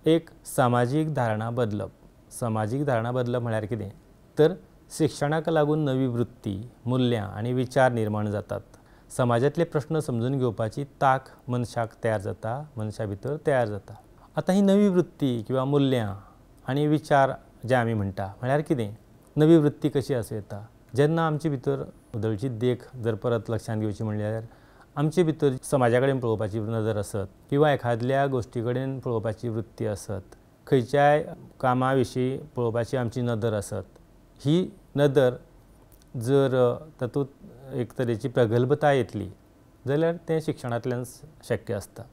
एक सामाजीक धारणा बदलप। सामाजीक धारणा बदलप म्हळ्यार कितें तर शिक्षणाक लागून नवी वृत्ती, मुल्यां आनी विचार निर्माण जातात। समाजातले प्रश्न समजून घेवपाची ताक मनशाक तयार जाता, मनशा भितर तयार जाता। आतां ही नवी वृत्ती किंवा मुल्यां आनी विचार जे आमी म्हणटा म्हळ्यार कितें? नवी वृत्ती कशी आसूं येता? जेन्ना आमचे भितर उदळची देख जर परत लक्षांत घेवची म्हणल्यार आमचे भितर समाजा कडेन पळोवपाची नदर आसत किंवा एखाद्या गोश्टी कडेन पळोवपाची वृत्ती आसत, खंयच्याय कामा विशीं पळोवपाची आमची नदर आसत, ही नदर जर तातूंत एक तरेची प्रगल्भताय येतली जाल्यार तें शिक्षणांतल्यान शक्य आसता।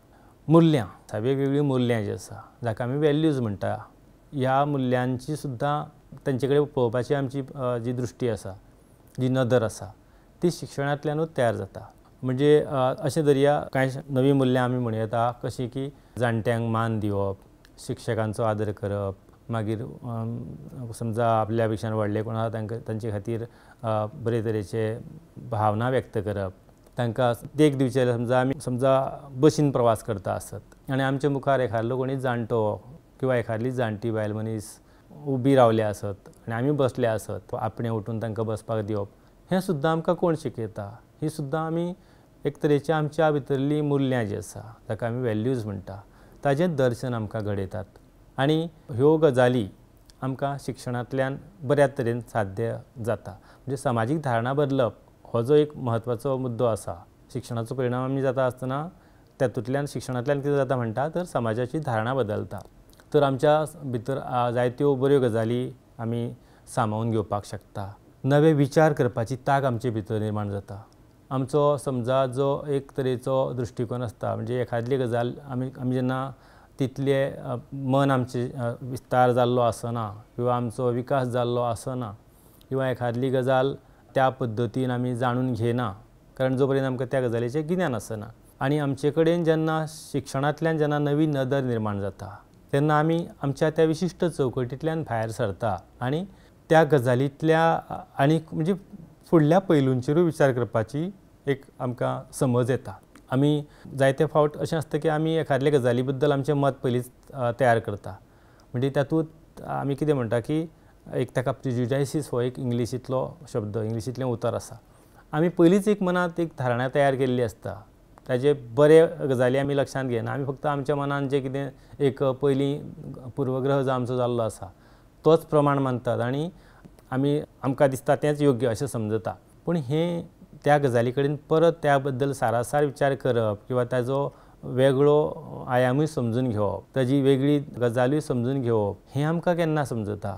मुल्यां, वेगवेगळीं मुल्यां जीं आसा जाका आमी वॅल्यूज म्हणटा, ह्या मुल्यांची सुद्दां तांचे कडेन पळोवपाची आमची जी दृश्टी आसा, जी नदर आसा ती शिक्षणांतल्यानूच तयार जाता। म्हणजे अशें धरया कांय नवी मुल्यां आमी म्हणूं येता कशीं की जाणट्यांक मान दिवप, शिक्षकांचो आदर करप, मागीर समजा आपल्या पेक्षा व्हडले कोण आसा तांचे खातीर बरे तरेचे भावना व्यक्त करप, तांकां देख दिवचे समजा बसीन प्रवास करता आसत आनी आमच्या मुखार एखादलो कोणी जाणटो किंवा एखादली जाणटी बायल मनीस उबी रावले आसत आनी आमी बसले आसत, आपणें उठून तांकां बसपाक दिवप, हें सुद्दां आमकां कोण शिकयता? ही सुद्दां आमी एक तरेची आमच्या भितरलीं मुल्यां जीं आसा ताका आमी वॅल्यूज म्हणटा ताजें दर्शन आमकां घडयतात। आनी ह्यो गजाली आमकां शिक्षणांतल्यान बऱ्या तरेन साध्य जाता। म्हणजे सामाजीक धारणा बदलप हो जो एक म्हत्वाचो मुद्दो आसा, शिक्षणाचो परिणाम आमी जाता आसतना तातूंतल्यान शिक्षणांतल्यान कितें जाता म्हणटा तर समाजाची धारणा बदलता। तर आमच्या भितर जायत्यो बऱ्यो गजाली आमी सांबाळून घेवपाक शकता। नवे विचार करपाची ताक आमचे भितर निर्माण जाता। आमचो समजा जो एक तरेचो दृश्टिकोन आसता, म्हणजे एखादली गजाल आमी जेन्ना तितले मन आमचें विस्तार जाल्लो आसना किंवा आमचो विकास जाल्लो आसना किंवा एखादली गजाल त्या पद्दतीन आमी जाणून घेयना, कारण जो पर्यंत आमकां त्या गजालीचें गिन्यान आसना। आनी आमचे कडेन जेन्ना शिक्षणांतल्यान जेन्ना नवी नदर निर्माण जाता तेन्ना आमी आमच्या त्या विशिश्ट चौकटींतल्यान भायर सरता आनी त्या गजालींतल्या आनी म्हणजे फुडल्या पैलूंचेरूय विचार करपाची एक आमकां समज येता। आमी जायते फावट अशें आसता की आमी एखादले गजाली बद्दल आमचें मत पयलींच तयार करता, म्हणजे तातूंत आमी कितें म्हणटा की एक ताका प्रिजुडायसीस हो एक इंग्लिशींतलो शब्द, इंग्लिशींतलें उतर आसा। आमी पयलींच एक मनांत एक धारणा तयार केल्ली आसता, ताजे बरे गजाली आमी लक्षांत घेयना, आमी फक्त आमच्या मनान जें कितें एक पयलीं पुर्वग्रह जो आमचो जाल्लो आसा तोच प्रमाण मानतात आनी आमकां दिसता तेंच योग्य अशें समजता। पूण हें त्या गजाली कडेन परत त्या बद्दल सारासार विचार करप किंवा ताजो वेगळो आयामूय समजून घेवप, ताजी वेगळी गजालूय समजून घेवप, हें आमकां केन्ना समजता?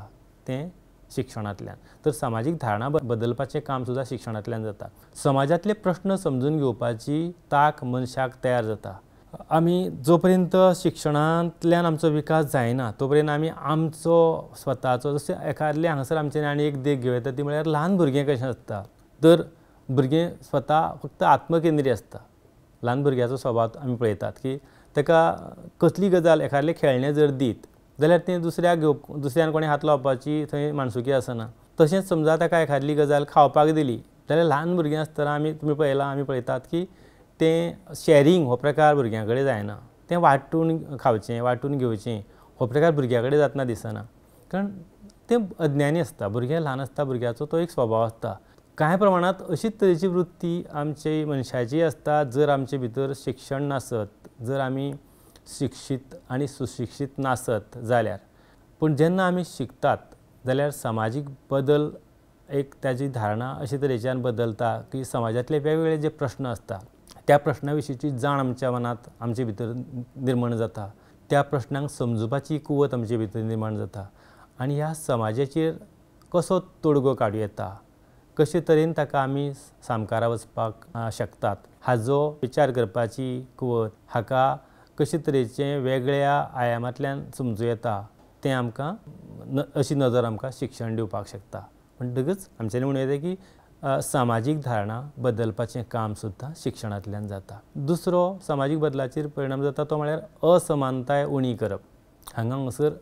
तें शिक्षणांतल्यान। तर सामाजीक धारणा बदलपाचें काम सुद्दां शिक्षणांतल्यान जाता। समाजांतले प्रश्न समजून घेवपाची ताक मनशाक तयार जाता। आमी जो पर्यंत शिक्षणांतल्यान आमचो विकास जायना तो पर्यंत आमी आमचो स्वताचो, जशें एखादले हांगासर आमच्यानी आनी एक देख घेवं येता ती म्हळ्यार ल्हान भुरगें कशें आसता। तर भुरगें स्वता फक्त आत्मकेंद्री आसता। ल्हान भुरग्याचो स्वभाव आमी पळयतात की ताका कसली गजाल एखादलें खेळणें जर दीत जाल्यार तें दुसऱ्यान कोणें हात लावपाची थंय माणसुकी आसना। तशेंच समजा ताका एखादली गजाल खावपाक दिली जाल्यार ल्हान भुरगें आसतना तुमी पळयतात की तें शेअरिंग हो प्रकार भुरग्यां कडेन जायना। तें वांटून खावचें, वांटून घेवचें हो प्रकार भुरग्या कडेन जातना दिसना, कारण तें अज्ञानी आसता। भुरगें ल्हान आसता, भुरग्याचो तो एक स्वभाव आसता। कांय प्रमाणांत अशीच तरेची वृत्ती आमचे मनशाची आसता जर आमचे भितर शिक्षण नासत, जर आमी शिक्षीत आनी सुशिक्षीत नासत जाल्यार। पूण जेन्ना आमी शिकतात जाल्यार सामाजीक बदल एक ताजी धारणा अशे तरेच्यान बदलता की समाजांतले वेगवेगळे जे प्रश्न आसता त्या प्रश्ना विशींची जाण आमच्या मनांत आमचे भितर निर्माण जाता। त्या प्रश्नांक समजुपाची कुवत आमचे भितर निर्माण जाता आनी ह्या समाजाचेर कसो तोडगो काडूं येता, कशे तरेन ताका आमी सामकारा वचपाक शकतात हाजो विचार करपाची कुवत हाका कशे तरेचे वेगळ्या आयामांतल्यान समजूं येता तें आमकां अशी नजर आमकां शिक्षण दिवपाक शकता. म्हणटकच आमच्यांनी म्हणूं येता की सामाजीक धारणा बदलपाचें काम सुद्दां शिक्षणांतल्यान जाता. दुसरो सामाजीक बदलाचेर परिणाम जाता तो म्हळ्यार असमानताय उणी करप. हांगासर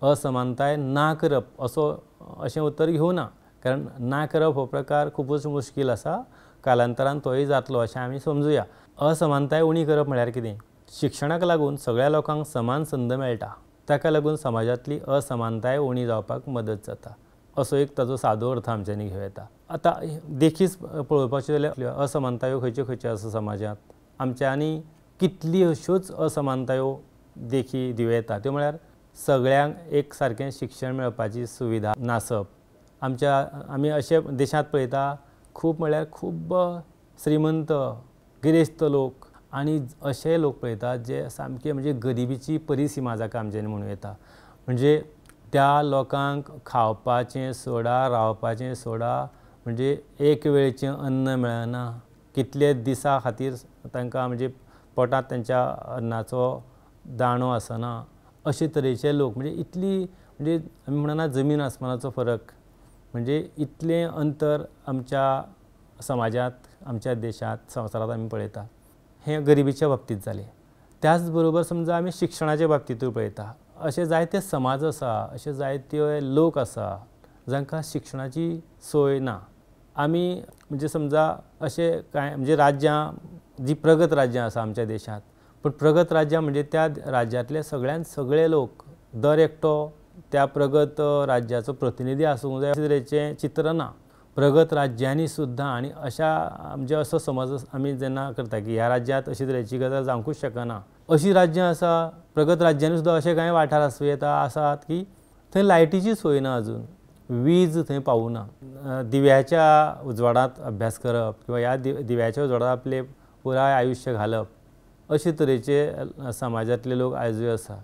असमानताय ना करप अशें उतर घेवं ना, कारण ना करप हो प्रकार खूबच मुश्कील आसा. कालांतरान तोय जातलो अशें आमी समजुया. असमानताय उणी करप म्हळ्यार कितें? शिक्षणाक लागून सगळ्या लोकांक समान संद मेळटा, ताका लागून समाजांतली असमानताय उणी जावपाक मदत जाता असो एक ताजो सादो अर्थ आमच्यांनी घेवं येता. आतां देखीच पळोवपाचें जाल्यार असमानतायो खंयच्यो खंयच्यो आसा समाजांत, आमच्यांनी कितली अश्योच असमानतायो देखी दिवं येता. त्यो म्हळ्यार सगळ्यांक एक सारकें शिक्षण मेळपाची सुविधा नासप. आमी अशे देशांत पळयता खूब म्हळ्यार खूब श्रीमंत गिरेस्त लोक आनी अशे लोक पळयतात जे सामके म्हणजे गरिबीची परिसीमा जाका आमच्यांनी म्हणूं येता. म्हणजे त्या लोकांक खावपाचें सोडा, रावपाचें सोडा, म्हणजे एक वेळचें अन्न मेळना, कितले दिसा खातीर तांकां म्हणजे पोटांत तांच्या अन्नाचो दाणो आसना, अशे तरेचे लोक. म्हणजे इतली म्हणजे आमी म्हणना जमीन आसमानाचो फरक, म्हणजे इतलें अंतर आमच्या समाजांत, आमच्या देशांत, संवसारांत आमी पळयता. हें गरिबीच्या बाबतींत जालें. त्याच बरोबर समजा आमी शिक्षणाच्या बाबतींतूय पळयता. अशे जायते समाज आसा, अशे जायते लोक आसा जांकां शिक्षणाची सोय ना. आमी म्हणजे समजा अशे कांय म्हणजे राज्यां जी प्रगत राज्यां आसा आमच्या देशांत, पूण प्रगत राज्यां म्हणजे त्या राज्यांतले सगळ्यान सगळे लोक दर एकटो त्या प्रगत राज्याचो प्रतिनिधी आसूंक जाय अशे तरेचें चित्र ना. प्रगत राज्यांनी सुद्दां आनी अशा म्हणजे असो समज आमी जेन्ना करता की ह्या राज्यांत अशी तरेची गजाल जावंकूच शकना, अशी राज्यां आसा प्रगत राज्यांनी सुद्दां अशे कांय वाठार आसात की थंय लायटीची सोय ना, अजून वीज थंय पावूना. दिव्याच्या उजवाडांत अभ्यास करप किंवा ह्या दिव्याच्या उजवाडांत आपलें पुराय आयुश्य घालप, अशे तरेचे समाजांतले लोक आयजूय आसा.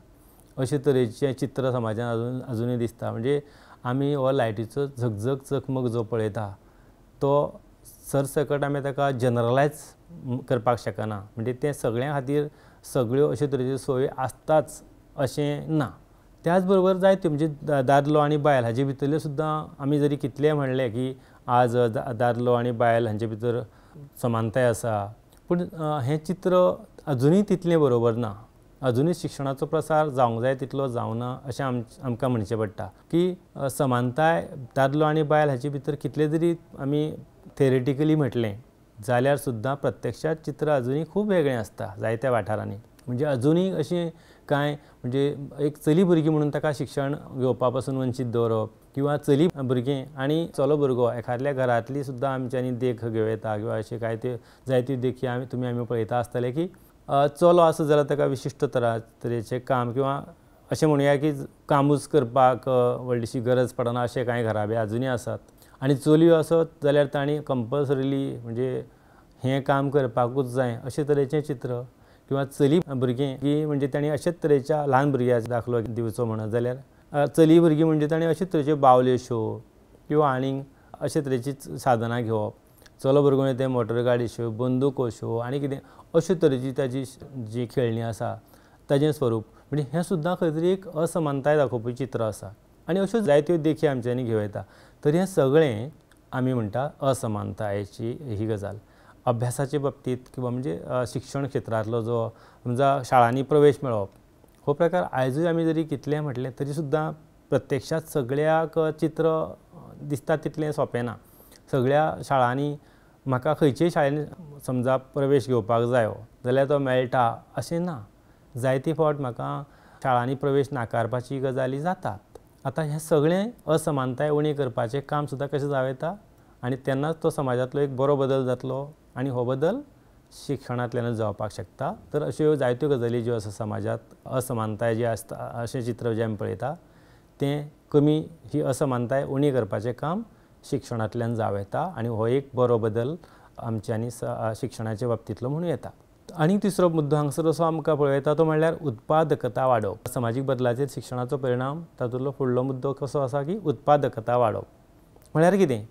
अशे तरेचें चित्र समाजांत अजुनूय दिसता. म्हणजे आमी हो लायटीचो झगझग चकमक जो पळयता तो सरसकट आमी ताका जनरलायज करपाक शकना. म्हणजे तें सगळ्यां खातीर सगळ्यो अशे तरेच्यो सोयी आसताच अशें ना. त्याच बरोबर जायत्यो म्हणजे दादलो आनी बायल हाजे भितरल्यो सुद्दां आमी जरी कितलेंय म्हणलें की आज दादलो आनी बायल हांचे भितर समानताय आसा, पूण हें चित्र अजुनूय तितलें बरोबर ना. अजुनूय शिक्षणाचो प्रसार जावंक जाय तितलो जावना अशें आमकां म्हणचें पडटा. की समानताय दादलो आनी बायल हाचे भितर कितलें जरी आमी थेरेटिकली म्हटलें जाल्यार सुद्दां प्रत्यक्षांत चित्र अजुनूय खूब वेगळें आसता जायत्या वाठारांनी. म्हणजे अजुनूय अशें कांय म्हणजे एक चली भुरगीं म्हणून ताका शिक्षण घेवपा पासून वंचीत दवरप, किंवा चली भुरगें आनी चलो भुरगो एखाद्या घरांतली सुद्दां आमच्यांनी देख घेवं येता, किंवा अशे कांय जायत्यो देखी आमी पळयता आसतले की चलो आसा जाल्यार ताका विशिश्ट तरेचें काम किंवा अशें म्हणुया की कामूच करपाक व्हडलीशी गरज पडना अशे कांय घराबे अजुनूय आसात. आनी चलयो आसत जाल्यार तांणी कंपल्सरिली म्हणजे हें काम करपाकूच जाय अशे तरेचें चित्र, किंवा चली भुरगीं की म्हणजे तांणी अशेच तरेच्या ल्हान भुरग्याचो दाखलो दिवचो म्हणत जाल्यार चली भुरगीं म्हणजे तांणी अशेच तरेच्यो बावल्यो शो किंवा आनीक अशे तरेची साधनां घेवप. चलो भुरगो ते मोटर गाडी शो, बंदूको शो आनी कितें अशे तरेची ताजी जी खेळणी आसा ताजें स्वरूप. म्हणजे हें सुद्दां खंय तरी एक असमानताय दाखोवपी चित्र आसा. आनी अश्यो जायत्यो देखी आमच्यांनी घेवं येता. तर हें सगळें आमी म्हणटा असमानतायेची ही गजाल. अभ्यासाचे बाबतींत किंवा म्हणजे शिक्षण क्षेत्रांतलो जो समजा शाळांनी प्रवेश मेळप हो प्रकार आयजूय आमी जरी कितलें म्हटलें तरी सुद्दां प्रत्यक्षांत सगळ्याक चित्र दिसता तितलें सोंपें ना. सगळ्या शाळांनी म्हाका खंयचेय शाळेन समजा प्रवेश घेवपाक जायो जाल्यार तो मेळटा अशें ना. जायते फावट म्हाका शाळांनी प्रवेश नाकारपाची गजाली जातात. आतां हें सगळें असमानताय उणी करपाचें काम सुद्दां कशें जावं येता, आनी तेन्नाच तो समाजांतलो एक बरो बदल जातलो, आनी हो बदल शिक्षणांतल्यानच जावपाक शकता. तर अश्यो जायत्यो गजाली ज्यो आसा समाजांत असमानताय जी आसता अशें चित्र जें आमी पळयता तें कमी, ही असमानताय उणी करपाचें काम शिक्षणांतल्यान जावं येता, आनी हो एक बरो बदल आमच्यांनी शिक्षणाच्या बाबतींतलो म्हणूं येता. आनी तिसरो मुद्दो हांगासर असो आमकां पळयता तो म्हणल्यार उत्पादकता वाडोवप. समाजीक बदलाचेर शिक्षणाचो परिणाम तातूंतलो फुडलो मुद्दो कसो आसा की उत्पादकता वाडोवप. म्हळ्यार कितें?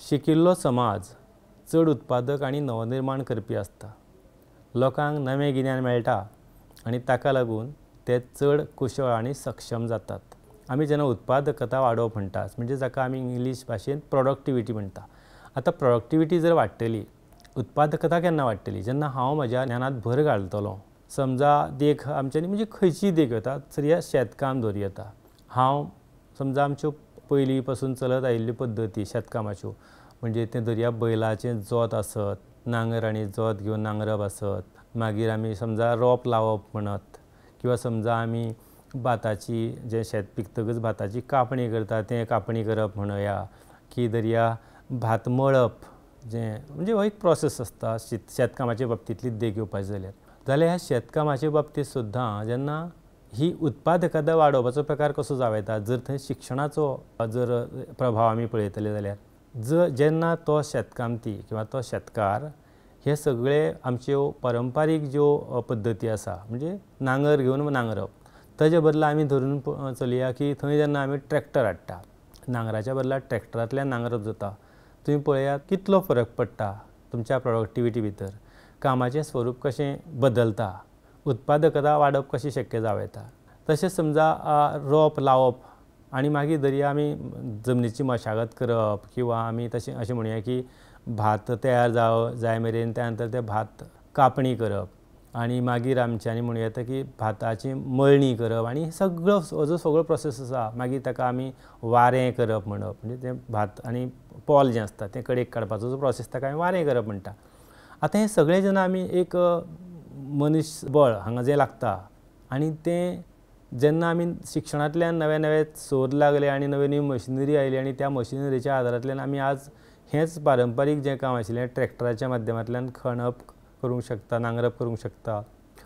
शिकिल्लो समाज चड उत्पादक आनी नवनिर्माण करपी आसता. लोकांक नवें गिन्यान मेळटा आनी ताका लागून ते चड कुशळ आनी सक्षम जातात. आमी जेन्ना उत्पादकता वाडोवप म्हणटात म्हणजे जाका आमी इंग्लीश भाशेंत प्रोडक्टिविटी म्हणटा. आतां प्रोडक्टिविटी जर वाडटली, उत्पादकता केन्ना वाडटली? जेन्ना हांव म्हज्या ज्ञानांत भर घालतलों. समजा देख आमच्यांनी म्हणजे खंयचीय देख घेता, चलया शेतकाम धरूं येता. हांव समजा आमच्यो पयलीं पासून चलत आयिल्ल्यो पद्दती शेतकामाच्यो म्हणजे तें धरया बैलाचें जोत आसत, नांगर आनी जोत घेवन नांगरप आसत, मागीर आमी समजा रोंप लावप म्हणत, किंवा समजा आमी भाताची जें शेत पिकतकच भाताची कापणी करता तें कापणी करप म्हणया, की धरया भात मळप जें म्हणजे हो एक प्रोसेस आसता शेतकामाच्या बाबतींतली देख घेवपाची जाल्यार ह्या शेतकामाच्या बाबतींत सुद्दां जेन्ना ही उत्पादकता वाडोवपाचो प्रकार कसो जावं येता जर थंय शिक्षणाचो जर प्रभाव आमी पळयतले जाल्यार जेन्ना तो शेतकामती किंवा तो शेतकार हे सगळे आमच्यो पारंपारीक ज्यो पद्दती आसा म्हणजे नांगर घेवन नांगरप ताजे बदला आमी धरून चलया की थंय जेन्ना आमी ट्रॅक्टर हाडटा, नांगराच्या बदला ट्रॅक्टरांतल्यान नांगरप जाता. तुमी पळयात कितलो फरक पडटा तुमच्या प्रोडक्टिविटी भितर. कामाचें स्वरूप कशें बदलता, उत्पादकता वाडप कशी शक्य जावं येता. तशेंच समजा रोंप लावप आनी मागीर धरया आमी जमनीची मशागत करप किंवा आमी तशें अशें म्हणया की भात तयार जाय मेरेन त्या नंतर ते भात कापणी करप आनी मागीर आमच्यांनी म्हणूं येता की भाताची मळणी करप आनी सगळो हो जो सगळो प्रोसेस आसा मागीर ताका आमी वारें करप म्हणप म्हणजे तें भात आनी पोल जें आसता तें कडेक काडपाचो जो प्रोसेस ताका आमी वारें करप म्हणटा. आतां हें सगळें जेन्ना आमी एक मनुश्यबळ हांगा जें लागता आनी तें जेन्ना आमी शिक्षणांतल्यान नवे नवे सोद लागले आनी नवी नवी मशिनरी आयली आनी त्या मशिनरीच्या आदारांतल्यान आमी आज हेंच पारंपारीक जें काम आशिल्लें ट्रॅक्टराच्या माध्यमांतल्यान खणप करूंक शकता, नांगरप करूंक शकता,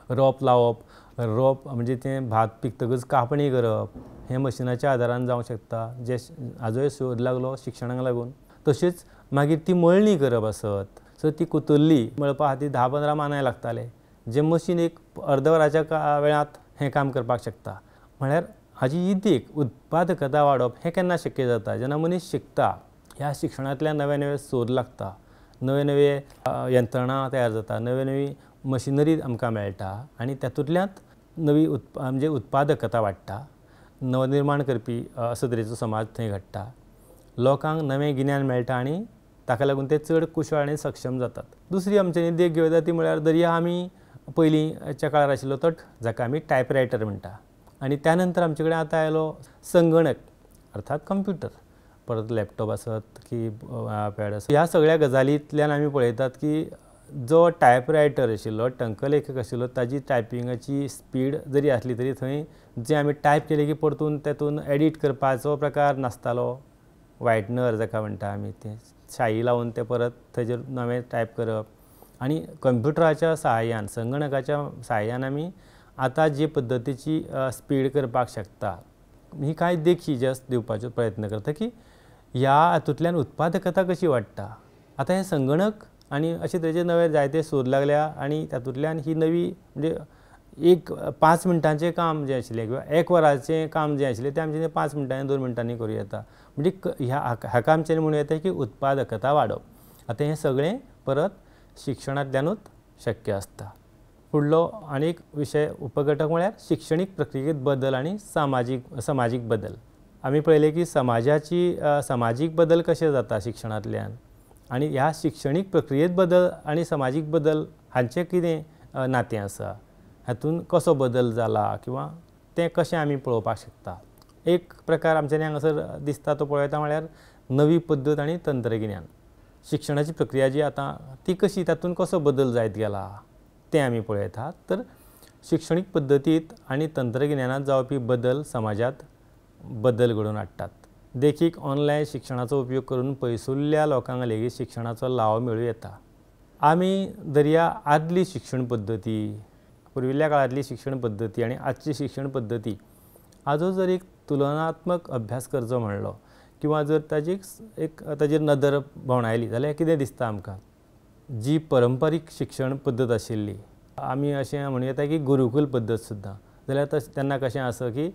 रोंप लावप, रोंप म्हणजे तें भात पिकतकच कापणी करप हें मशिनाच्या आदारान जावंक शकता जे हाजोय सोद लागलो शिक्षणाक लागून. तशेंच मागीर ती मळणी करप आसत, सो ती कुतुरली मळपा खातीर 10-15 मानाय लागताले जे मशीन एक अर्दवराच्या वेळांत हें काम करपाक शकता. म्हळ्यार हाजी ही देख उत्पादकता वाडप हें केन्ना शक्य जाता जेन्ना मनीस शिकता, ह्या शिक्षणांतल्यान नवे नवे सोद लागता, नवे नवे यंत्रणा तयार जाता, नवी नवी मशिनरी आमकां मेळटा आनी तातूंतल्यान नवी म्हणजे उत्पादकता वाडटा, नवनिर्माण करपी असो तरेचो समाज थंय घडटा. लोकांक नवें गिन्यान मेळटा आनी ताका लागून ते चड कुशळ आनी सक्षम जातात. दुसरी आमच्यांनी देख घेवं येता ती म्हळ्यार धरया आमी पयलींच्या काळार आशिल्लो तो जाका आमी टायपरायटर म्हणटा आनी त्या नंतर आमचे कडेन आतां आयलो संगणक अर्थात कंप्युटर, परत लॅपटॉप आसत की पॅड आसत. ह्या सगळ्या गजालींतल्यान आमी पळयतात की जो टायपरायटर आशिल्लो, टंकलेखक आशिल्लो ताजी टायपिंगाची स्पीड जरी आसली तरी थंय जें आमी टायप केलें की परतून तेतून एडीट करपाचो प्रकार नासतालो. व्हायटनर जाका म्हणटा आमी तें शाई लावन तें परत ताजेर नवें टायप करप आनी कंप्युटराच्या सहाय्यान संगणकाच्या सहाय्यान आमी आतां जे पद्दतीची स्पीड करपाक शकता ही कांय देखी जस्ट दिवपाचो प्रयत्न करता की ह्या हातूंतल्यान उत्पादकता कशी वाडटा. आतां हें संगणक आनी अशे तरेचे नवे जायते सोद लागल्या आनी तातूंतल्यान ही नवी म्हणजे एक 5 मिनटांचें काम जें आशिल्लें किंवा 1 वराचें काम जें आशिल्लें तें आमचें 5 मिनटांनी 2 मिनटांनी करूं येता. म्हणजे हाका आमच्यांनी म्हणूं येता की उत्पादकता वाडप. आतां हें सगळें परत शिक्षणांतल्यानूच शक्य आसता. फुडलो आनीक विशय उपघटक म्हळ्यार शिक्षणीक प्रक्रियेंत बदल आनी समाजीक बदल. आमी पळयलें की समाजीक बदल कशे जाता शिक्षणांतल्यान आनी ह्या शिक्षणीक प्रक्रियेंत बदल आनी समाजीक बदल हांचें कितें नातें आसा, हातून कसो बदल जाला किंवा तें कशें आमी पळोवपाक शकता. एक प्रकार आमच्यांनी हांगासर दिसता तो पळयता म्हळ्यार नवी पद्दत आनी तंत्रगिन्यान. शिक्षणाची प्रक्रिया जी आतां ती कशी तातूंत कसो बदल जायत गेला तें आमी पळयतात. तर शिक्षणीक पद्दतींत आनी तंत्रगिन्यानांत जावपी बदल समाजांत बदल घडोवन हाडटात. देखीक ऑनलायन शिक्षणाचो उपयोग करून पयसुल्ल्या लोकांक लेगीत शिक्षणाचो लाव मेळूं येता. आमी धरया आदली शिक्षण पद्दती, पुर्विल्ल्या काळांतली शिक्षण पद्दती आनी आजची शिक्षण पद्दती हाजो जर एक तुलनात्मक अभ्यास करचो म्हणलो किंवा जर ताजेर नदर भोंवडायली जाल्यार कितें दिसता आमकां. जी पारंपारीक शिक्षण पद्दत आशिल्ली आमी अशें म्हणूं येता की गुरुकुल पद्दत सुद्दां. जाल्यार तेन्ना कशें आसा की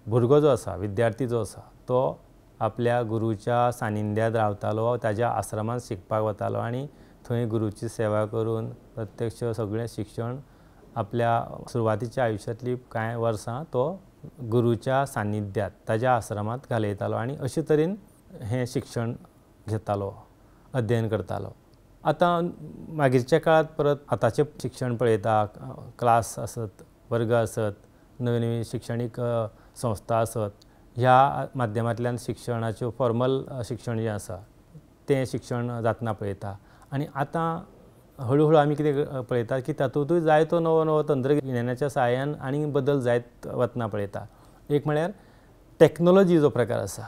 भुरगो जो आसा, विद्यार्थी जो आसा, तो आपल्या गुरूच्या सानिध्यांत रावतालो, ताज्या आश्रमांत शिकपाक वतालो आनी थंय गुरूची सेवा करून प्रत्यक्ष सगळें शिक्षण आपल्या सुरवातीच्या आयुश्यांतली कांय वर्सां तो गुरूच्या सानिध्यांत ताज्या आश्रमांत घालयतालो आनी अशे तरेन हें शिक्षण घेतालो, अध्ययन करतालो. आतां मागीरच्या काळांत परत आतांचें शिक्षण पळयता, क्लास आसत, वर्ग आसत, नवी नवी शिक्षणीक संस्था आसत, ह्या माध्यमांतल्यान शिक्षणाच्यो फॉर्मल शिक्षण जें आसा तें शिक्षण जातना पळयता. आनी आतां हळू हळू आमी कितें पळयता की तातूंतूय जायतो नवो नवो तंत्रगिन्यानाच्या सहाय्यान आनी बदल जायत वतना पळयता. एक म्हळ्यार टॅक्नॉलॉजी जो प्रकार आसा,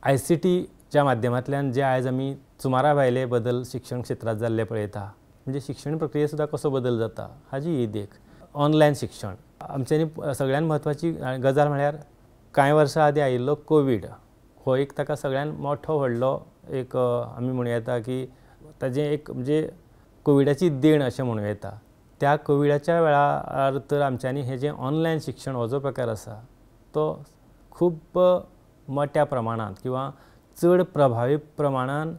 ICTच्या माध्यमांतल्यान जे आयज आमी सुमारा भायले बदल शिक्षण क्षेत्रांत जाल्ले पळयता. म्हणजे शिक्षण प्रक्रियेत सुद्दां कसो बदल जाता हाजी ही देख. ऑनलायन शिक्षण आमच्यांनी सगळ्यान म्हत्वाची गजाल म्हळ्यार कांय वर्सां आदीं आयिल्लो कोवीड हो एक ताका सगळ्यान मोठो व्हडलो एक आमी म्हणूं येता की ताजें एक म्हणजे कोविडाची देण अशें म्हणूं येता. त्या कोविडाच्या वेळार तर आमच्यांनी हें जें ऑनलायन शिक्षण हो जो प्रकार आसा तो खूब मोठ्या प्रमाणांत किंवा चड प्रभावी प्रमाणान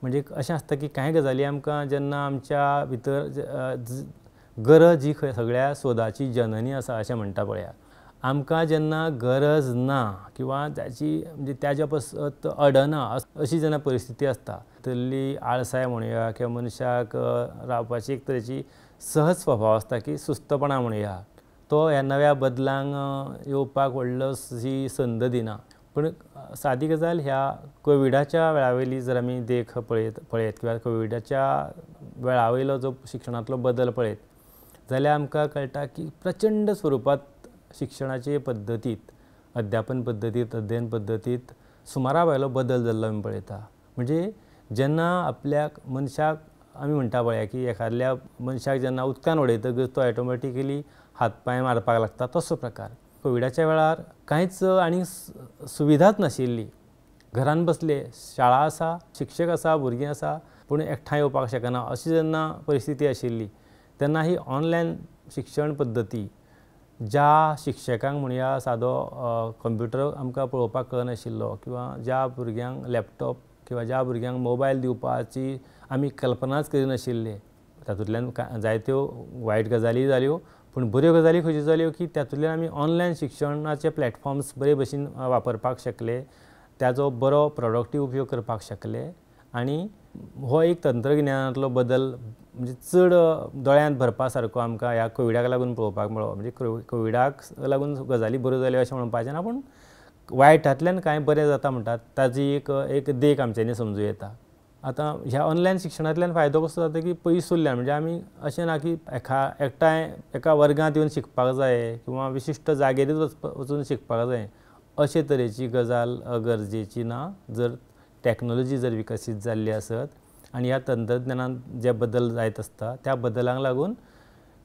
म्हणजे अशें आसता की कांय गजाली आमकां जेन्ना आमच्या भितर गरज ही सगळ्या सोदाची जननी आसा अशें म्हणटा पळया, आमकां जेन्ना गरज ना किंवा ताची म्हणजे ताज्या पसत अडना अशी जेन्ना परिस्थिती आसता तल्ली आळसाय म्हणुया किंवा मनशाक रावपाची एक तरेची सहज स्वभाव आसता की सुस्तपणां म्हणुया, तो ह्या नव्या बदलांक येवपाक व्हडलोशी संद दिना. पूण सादी गजाल ह्या कोविडाच्या वेळावयली जर आमी देख पळयत किंवा कोविडाच्या वेळावयलो जो शिक्षणांतलो बदल पळयत जाल्यार आमकां कळटा की प्रचंड स्वरुपांत शिक्षणाचे पद्दतींत, अध्यापन पद्दतींत, अध्ययन पद्दतींत सुमारा भायलो बदल जाल्लो आमी पळयता. म्हणजे जेन्ना आपल्याक मनशाक आमी म्हणटा पळया की एखाद्या मनशाक जेन्ना उदकान उडयतकच तो ऑटोमॅटिकली हात पांय मारपाक लागता तसो प्रकार कोविडाच्या वेळार कांयच आनी सुविधाच नाशिल्ली. घरान बसले, शाळा आसा, शिक्षक आसा, भुरगीं आसा, पूण एकठांय येवपाक शकना अशी जेन्ना परिस्थिती आशिल्ली तेन्ना ही ऑनलायन शिक्षण पद्दती ज्या शिक्षकांक म्हणुया सादो कंप्युटर आमकां पळोवपाक कळनाशिल्लो किंवा ज्या भुरग्यांक लॅपटॉप किंवा ज्या भुरग्यांक मोबायल दिवपाची आमी कल्पनाच करिनाशिल्ले, तातूंतल्यान जायत्यो वायट गजाली जाल्यो पूण बऱ्यो गजाली खंयच्यो जाल्यो की तातूंतल्यान आमी ऑनलायन शिक्षणाचे प्लॅटफॉर्म्स बरे भशेन वापरपाक शकले, त्याचो बरो प्रोडक्टीव उपयोग करपाक शकले आनी हो एक तंत्रगिन्यानांतलो बदल म्हणजे चड दोळ्यांत भरपा सारको आमकां ह्या कोविडाक लागून पळोवपाक मेळ्ळो. म्हणजे कोविडाक लागून गजाली बऱ्यो जाल्यो अशें म्हणपाचें ना, पूण वायटांतल्यान कांय बरें जाता म्हणटात ताजी एक देख आमच्यांनी समजूं येता. आतां ह्या ऑनलायन शिक्षणांतल्यान फायदो कसो जाता की पयस उरल्यान म्हणजे आमी अशें ना की एकठांय एका वर्गांत येवन शिकपाक जाय किंवा विशिश्ट जागेरूच वचून शिकपाक जाय अशे तरेची गजाल गरजेची ना. जर टॅक्नॉलॉजी जर विकसीत जाल्ली आसत आनी ह्या तंत्रज्ञानांत जे बदल जायत आसता त्या बदलांक लागून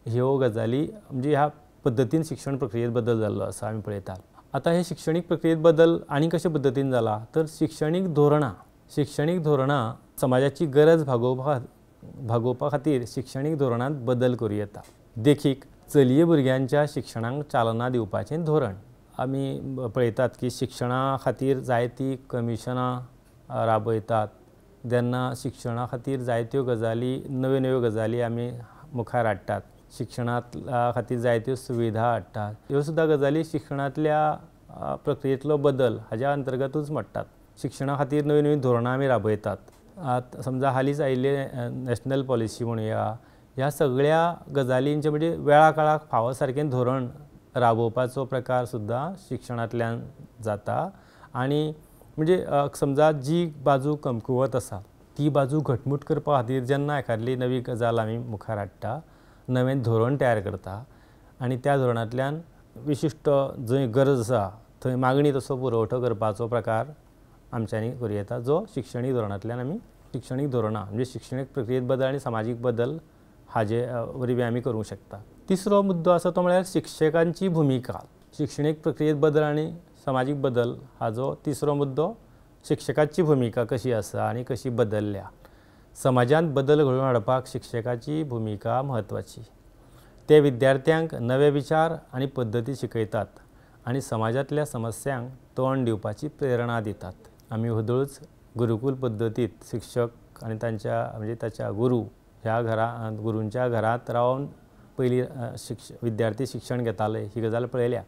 ह्यो गजाली म्हणजे ह्या पद्दतीन शिक्षण प्रक्रियेंत बदल जाल्लो आसा आमी पळयता. आतां हे शिक्षणीक प्रक्रियेंत बदल आनी कशे पद्दतीन जाला तर शिक्षणीक धोरणां समाजाची गरज भागोवपा खातीर शिक्षणीक धोरणांत बदल करूं येता. देखीक चलये भुरग्यांच्या शिक्षणाक चालना दिवपाचें धोरण आमी पळयतात की शिक्षणा खातीर जायतीं कमिशनां राबयतात. जेन्ना शिक्षणा खातीर जायत्यो गजाली नव्यो नव्यो गजाली आमी मुखार हाडटात, शिक्षणा खातीर जायत्यो सुविधा हाडटात, ह्यो सुद्दां गजाली शिक्षणांतल्या प्रक्रियेंतलो बदल हाज्या अंतर्गतूच मोडटात. शिक्षणा खातीर नवीं नवीं धोरणां आमी राबयतात. समजा हालींच आयिल्ले नॅशनल पॉलिसी म्हणुया, ह्या सगळ्या गजालींचें म्हणजे वेळा काळाक फावो सारकें धोरण राबोवपाचो प्रकार सुद्दां शिक्षणांतल्यान जाता. आनी म्हणजे समजा जी बाजू कमकुवत आसा ती बाजू घटमूट करपा खातीर जेन्ना एखादी नवी गजाल आमी मुखार हाडटा, नवें धोरण तयार करता आनी त्या धोरणांतल्यान विशिश्ट जंय गरज आसा थंय मागणी तसो पुरवठो करपाचो प्रकार आमच्यांनी करूं येता, जो शिक्षणीक धोरणांतल्यान आमी शिक्षणीक धोरणां म्हणजे शिक्षणीक प्रक्रियेंत बदल आनी सामाजीक बदल हाजे वरवीं आमी करूंक शकता. तिसरो मुद्दो आसा तो म्हळ्यार शिक्षकांची भुमिका. शिक्षणीक प्रक्रियेंत बदल आनी सामाजीक बदल हाजो तिसरो मुद्दो शिक्षकाची भुमिका कशी आसा आनी कशी बदलल्या. समाजांत बदल घडोवन हाडपाक शिक्षकाची भुमिका म्हत्वाची. ते विद्यार्थ्यांक नवे विचार आनी पद्दती शिकयतात आनी समाजांतल्या समस्यांक तोंड दिवपाची प्रेरणा दितात. आमी हळूच गुरुकुल पद्दतीत शिक्षक आनी ताच्या गुरू ह्या गुरूंच्या घरांत रावन पयलीं विद्यार्थी शिक्षण घेताले ही गजाल पळयल्या.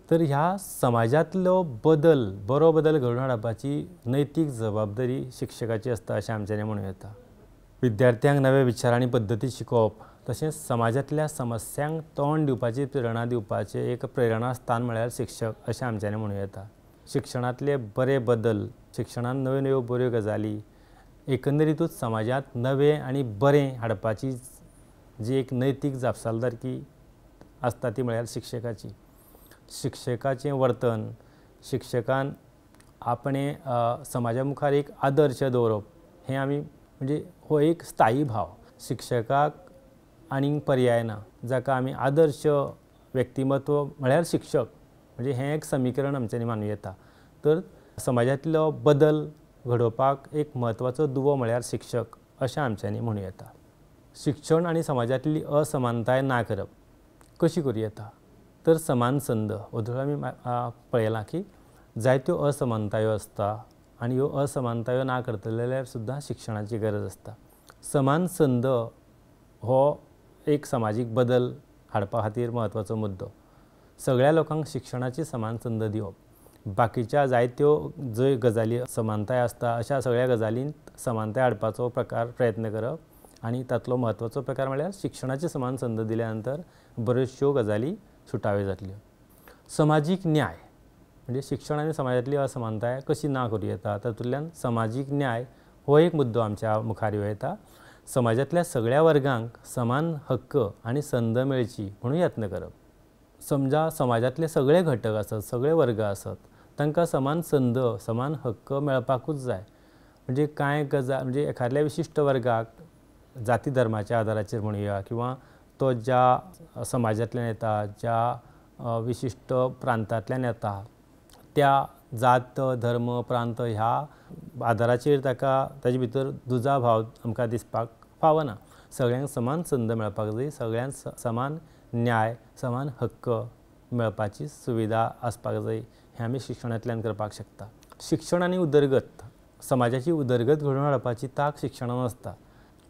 तर ह्या समाजांतलो बरो बदल घडोवन हाडपाची नैतीक जबाबदारी शिक्षकाची आसता अशें आमच्यांनी म्हणूं येता. विद्यार्थ्यांक नवे विचार आनी पद्दती शिकोवप तशेंच समाजांतल्या समस्यांक तोंड दिवपाची प्रेरणा दिवपाचें एक प्रेरणास्थान म्हळ्यार शिक्षक अशें आमच्यांनी म्हणूं येता. शिक्षणांतले बरे बदल, शिक्षणांत नव्यो नव्यो बऱ्यो गजाली, एकंदरीतूच समाजांत नवें आनी बरें हाडपाची जी एक नैतीक जापसालदारकी आसता ती म्हळ्यार शिक्षकाची. शिक्षकाचें वर्तन, शिक्षकान आपणें समाजा मुखार एक आदर्श दवरप हें आमी म्हणजे हो एक स्थायी भाव. शिक्षकाक आनीक पर्याय ना, जाका आमी आदर्श व्यक्तिमत्व म्हळ्यार शिक्षक म्हणजे हें एक समीकरण आमच्यांनी मानूं येता. तर समाजांतलो बदल घडोवपाक एक म्हत्वाचो दुवो म्हळ्यार शिक्षक अशें आमच्यांनी म्हणूं येता. शिक्षण आनी समाजांतली असमानताय ना करप कशी करूं येता? तर समान संद हातूंत आमी पळयलां की जायत्यो असमानतायो आसता आनी ह्यो असमानतायो ना करतले जाल्यार सुद्दां शिक्षणाची गरज आसता. समान संद हो एक समाजीक बदल हाडपा खातीर म्हत्वाचो मुद्दो. सगळ्या लोकांक शिक्षणाची समान संद दिवप. बाकीच्या जायत्यो जंय गजाली समानताय आसता अशा सगळ्या गजालींत समानताय हाडपाचो प्रयत्न करप आनी तातूंतलो म्हत्वाचो प्रकार म्हळ्यार शिक्षणाची समान संद दिल्या नंतर बऱ्योचश्यो गजाली सुटाव्यो जातल्यो. समाजीक न्याय म्हणजे शिक्षण आनी समाजांतली असमानताय कशी ना करूं येता तातूंतल्यान समाजीक न्याय हो एक मुद्दो आमच्या मुखार येता. समाजांतल्या सगळ्या वर्गांक समान हक्क आनी संद मेळची म्हणून यत्न करप. समजा समाजांतले सगळे घटक आसत, सगळे वर्ग आसत, तांकां समान संद समान हक्क मेळपाकूच जाय. म्हणजे कांय गजाल म्हणजे एखाद्या विशिश्ट वर्गाक जाती धर्माच्या आदाराचेर म्हणुया किंवा तो ज्या समाजांतल्यान येता, ज्या विशिश्ट प्रांतांतल्यान येता, त्या जात धर्म प्रांत ह्या आदाराचेर ताचे भितर दुजाभाव आमकां दिसपाक फावना. सगळ्यांक समान संद मेळपाक जाय, सगळ्यांक समान न्याय समान हक्क मेळपाची सुविधा आसपाक जाय हें आमी शिक्षणांतल्यान करपाक शकता. शिक्षण आनी उदरगत समाजाची उदरगत घडोवन हाडपाची तांक शिक्षणान आसता.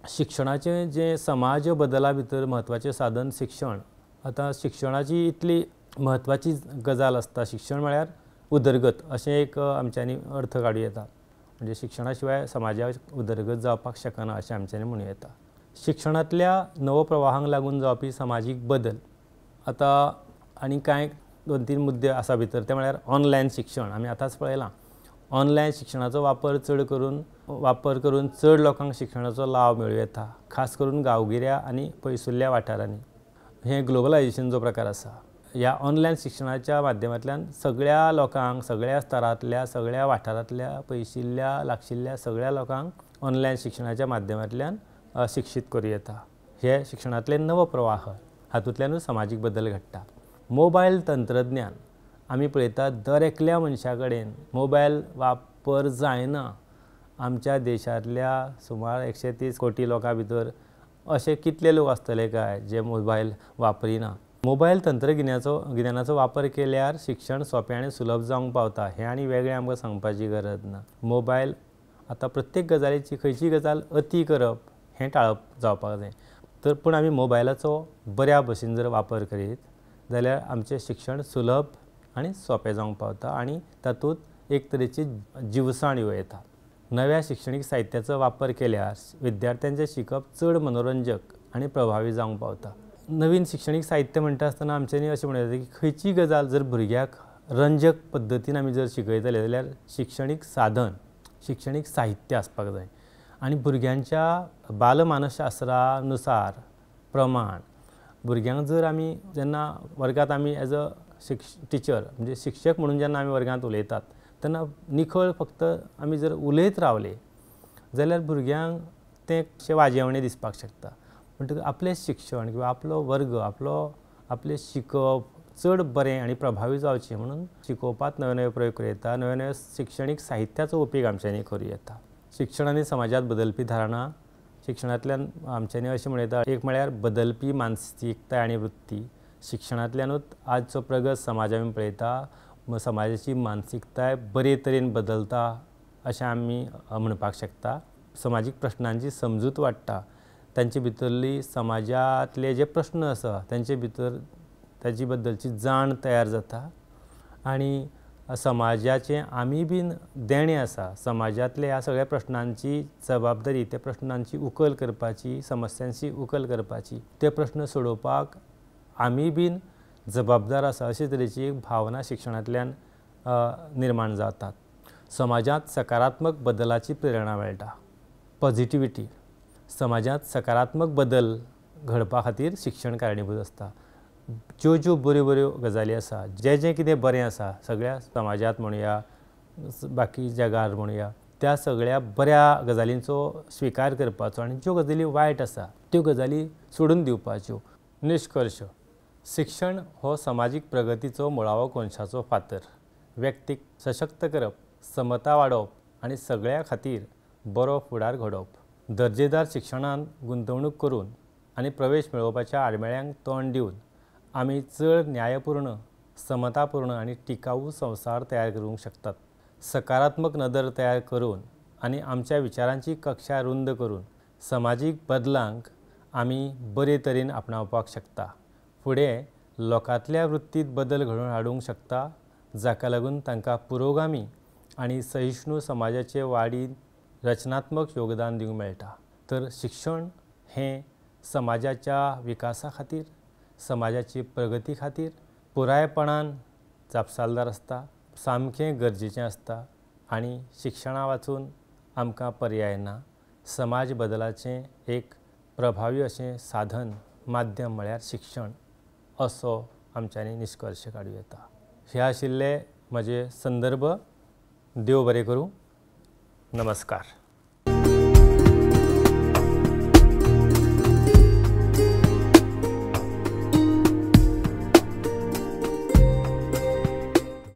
शिक्षणाचें जें समाज बदला भितर म्हत्वाचें साधन शिक्षण. आतां शिक्षणाची इतली म्हत्वाची गजाल आसता. शिक्षण म्हळ्यार उदरगत अशें एक आमच्यांनी अर्थ काडूं येता. म्हणजे शिक्षणा शिवाय समाजाक उदरगत जावपाक शकना अशें आमच्यांनी म्हणूं येता. शिक्षणांतल्या नवप्रवाहांक लागून जावपी समाजीक बदल. आतां आनी कांय 2-3 मुद्दे आसा भितर ते म्हळ्यार ऑनलायन शिक्षण. आमी आतांच पळयलां ऑनलायन शिक्षणाचो वापर करून चड लोकांक शिक्षणाचो लाव मेळूं येता, खास करून गांवगिऱ्या आनी पयसुल्ल्या वाठारांनी. हें ग्लोबलायझेशन जो प्रकार आसा ह्या ऑनलायन शिक्षणाच्या माध्यमांतल्यान सगळ्या लोकांक सगळ्या स्तरांतल्या सगळ्या वाठारांतल्या पयशिल्ल्या लागशिल्ल्या सगळ्या लोकांक ऑनलायन शिक्षणाच्या माध्यमांतल्यान शिक्षीत करूं येता. हे शिक्षणांतले नवप्रवाह हातूंतल्यानूच समाजीक बदल घडटा. मोबायल तंत्रज्ञान आमी पळयतात दर एकल्या मनशा कडेन मोबायल वापर जायना. आमच्या देशांतल्या सुमार 130 कोटी लोकां भितर अशे कितले लोक आसतले काय जे मोबायल वापरिना. मोबायल तंत्रगिन्यानाचो वापर केल्यार शिक्षण सोंपें आनी सुलभ जावंक पावता हें आनी वेगळें आमकां सांगपाची गरज ना. मोबायल आतां प्रत्येक गजालीची खंयची गजाल अती करप हें टाळप जावपाक जाय. तर पूण आमी मोबायलाचो बऱ्या भशेन जर वापर करीत जाल्यार आमचें शिक्षण सुलभ आनी सोंपें जावंक पावता आनी तातूंत एक तरेची जिवसाण येता. नव्या शिक्षणीक साहित्याचो वापर केल्यार विद्यार्थ्यांचें शिकप चड मनोरंजक आनी प्रभावी जावंक पावता. नवीन शिक्षणीक साहित्य म्हणटा आसतना आमच्यांनी अशें म्हणूं येता की खंयची गजाल जर भुरग्याक रंजक पद्दतीन आमी जर शिकयतले जाल्यार शिक्षणीक साधन शिक्षणीक साहित्य आसपाक जाय. आनी भुरग्यांच्या बालमानसशास्त्रानुसार प्रमाण भुरग्यांक जर आमी जेन्ना वर्गांत आमी एज अ टिचर म्हणजे शिक्षक म्हणून जेन्ना आमी वर्गांत उलयतात तेन्ना निखळ फक्त आमी जर उलयत रावले जाल्यार भुरग्यांक तें अशें वाजेवणें दिसपाक शकता. म्हणटकीर आपलें शिक्षण किंवा आपलो वर्ग आपलें शिकप चड बरें आनी प्रभावी जावचें म्हणून शिकोवपाक नवे नवे प्रयोग करूं येता. नवे नवे शिक्षणीक साहित्याचो उपेग आमच्यांनी करूं येता. शिक्षण आनी समाजांत बदलपी धारणा शिक्षणांतल्यान आमच्यांनी अशें म्हणयता एक म्हळ्यार बदलपी मानसिकताय आनी वृत्ती शिक्षणांतल्यानूच आजचो प्रगत समाज आमी पळयता समाजाची मानसिकताय बरे तरेन बदलता अशें आमी म्हणपाक शकता समाजीक प्रश्नांची समजूत वाडटा तांचे भितरली समाजांतले जे प्रश्न आसा तांचे भितर ताचे बद्दलची जाण तयार जाता आनी समाजाचें आमी बीन देणें आसा समाजांतल्या ह्या सगळ्या प्रश्नांची जबाबदारी त्या प्रश्नांची उखल करपाची समस्यांची उखल करपाची ते प्रश्न सोडोवपाक आमी बीन जबाबदार आसा अशे तरेची एक भावना शिक्षणांतल्यान निर्माण जातात समाजांत सकारात्मक बदलाची प्रेरणा मेळटा पॉझिटिविटी समाजांत सकारात्मक बदल घडपा खातीर शिक्षण कारणीभूत आसता ज्यो बऱ्यो बऱ्यो गजाली आसा जें कितें बरें आसा सगळ्या समाजांत म्हणुया बाकी जगार म्हणुया त्या सगळ्या बऱ्या गजालींचो स्विकार करपाचो आनी ज्यो गजाली वायट आसा त्यो गजाली सोडून दिवपाच्यो निश्कर्श शिक्षण हो समाजीक प्रगतीचो मुळावो कोनशाचो फातर व्यक्तीक सशक्त करप समता वाडोवप आनी सगळ्या खातीर बरो फुडार घडोवप दर्जेदार शिक्षणांत गुंतवणूक करून आनी प्रवेश मेळोवपाच्या आडमेळ्यांक तोंड दिवन आमी चड न्यायपूर्ण समतापूर्ण आनी टिकाऊ संवसार तयार करूंक शकतात सकारात्मक नदर तयार करून आनी आमच्या विचारांची कक्षा रुंद करून समाजीक बदलांक आमी बरे तरेन आपणावपाक शकता फुडें लोकांतल्या वृत्तींत बदल घडोवन हाडूंक शकता जाका लागून तांकां पुरोगामी आनी सहिष्णू समाजाचे वाडींत रचनात्मक योगदान दिवंक मेळटा तर शिक्षण हें समाजाच्या विकासा खातीर समाजाची प्रगती खातीर पुरायपणान जापसालदार आसता सामकें गरजेचें आसता आनी शिक्षणा वाचून आमकां पर्याय ना समाज बदलाचें एक प्रभावी अशें साधन माध्यम म्हळ्यार शिक्षण असो आमच्यांनी निश्कर्श काडूं येता हे आशिल्ले म्हजे संदर्भ देव बरें करूं नमस्कार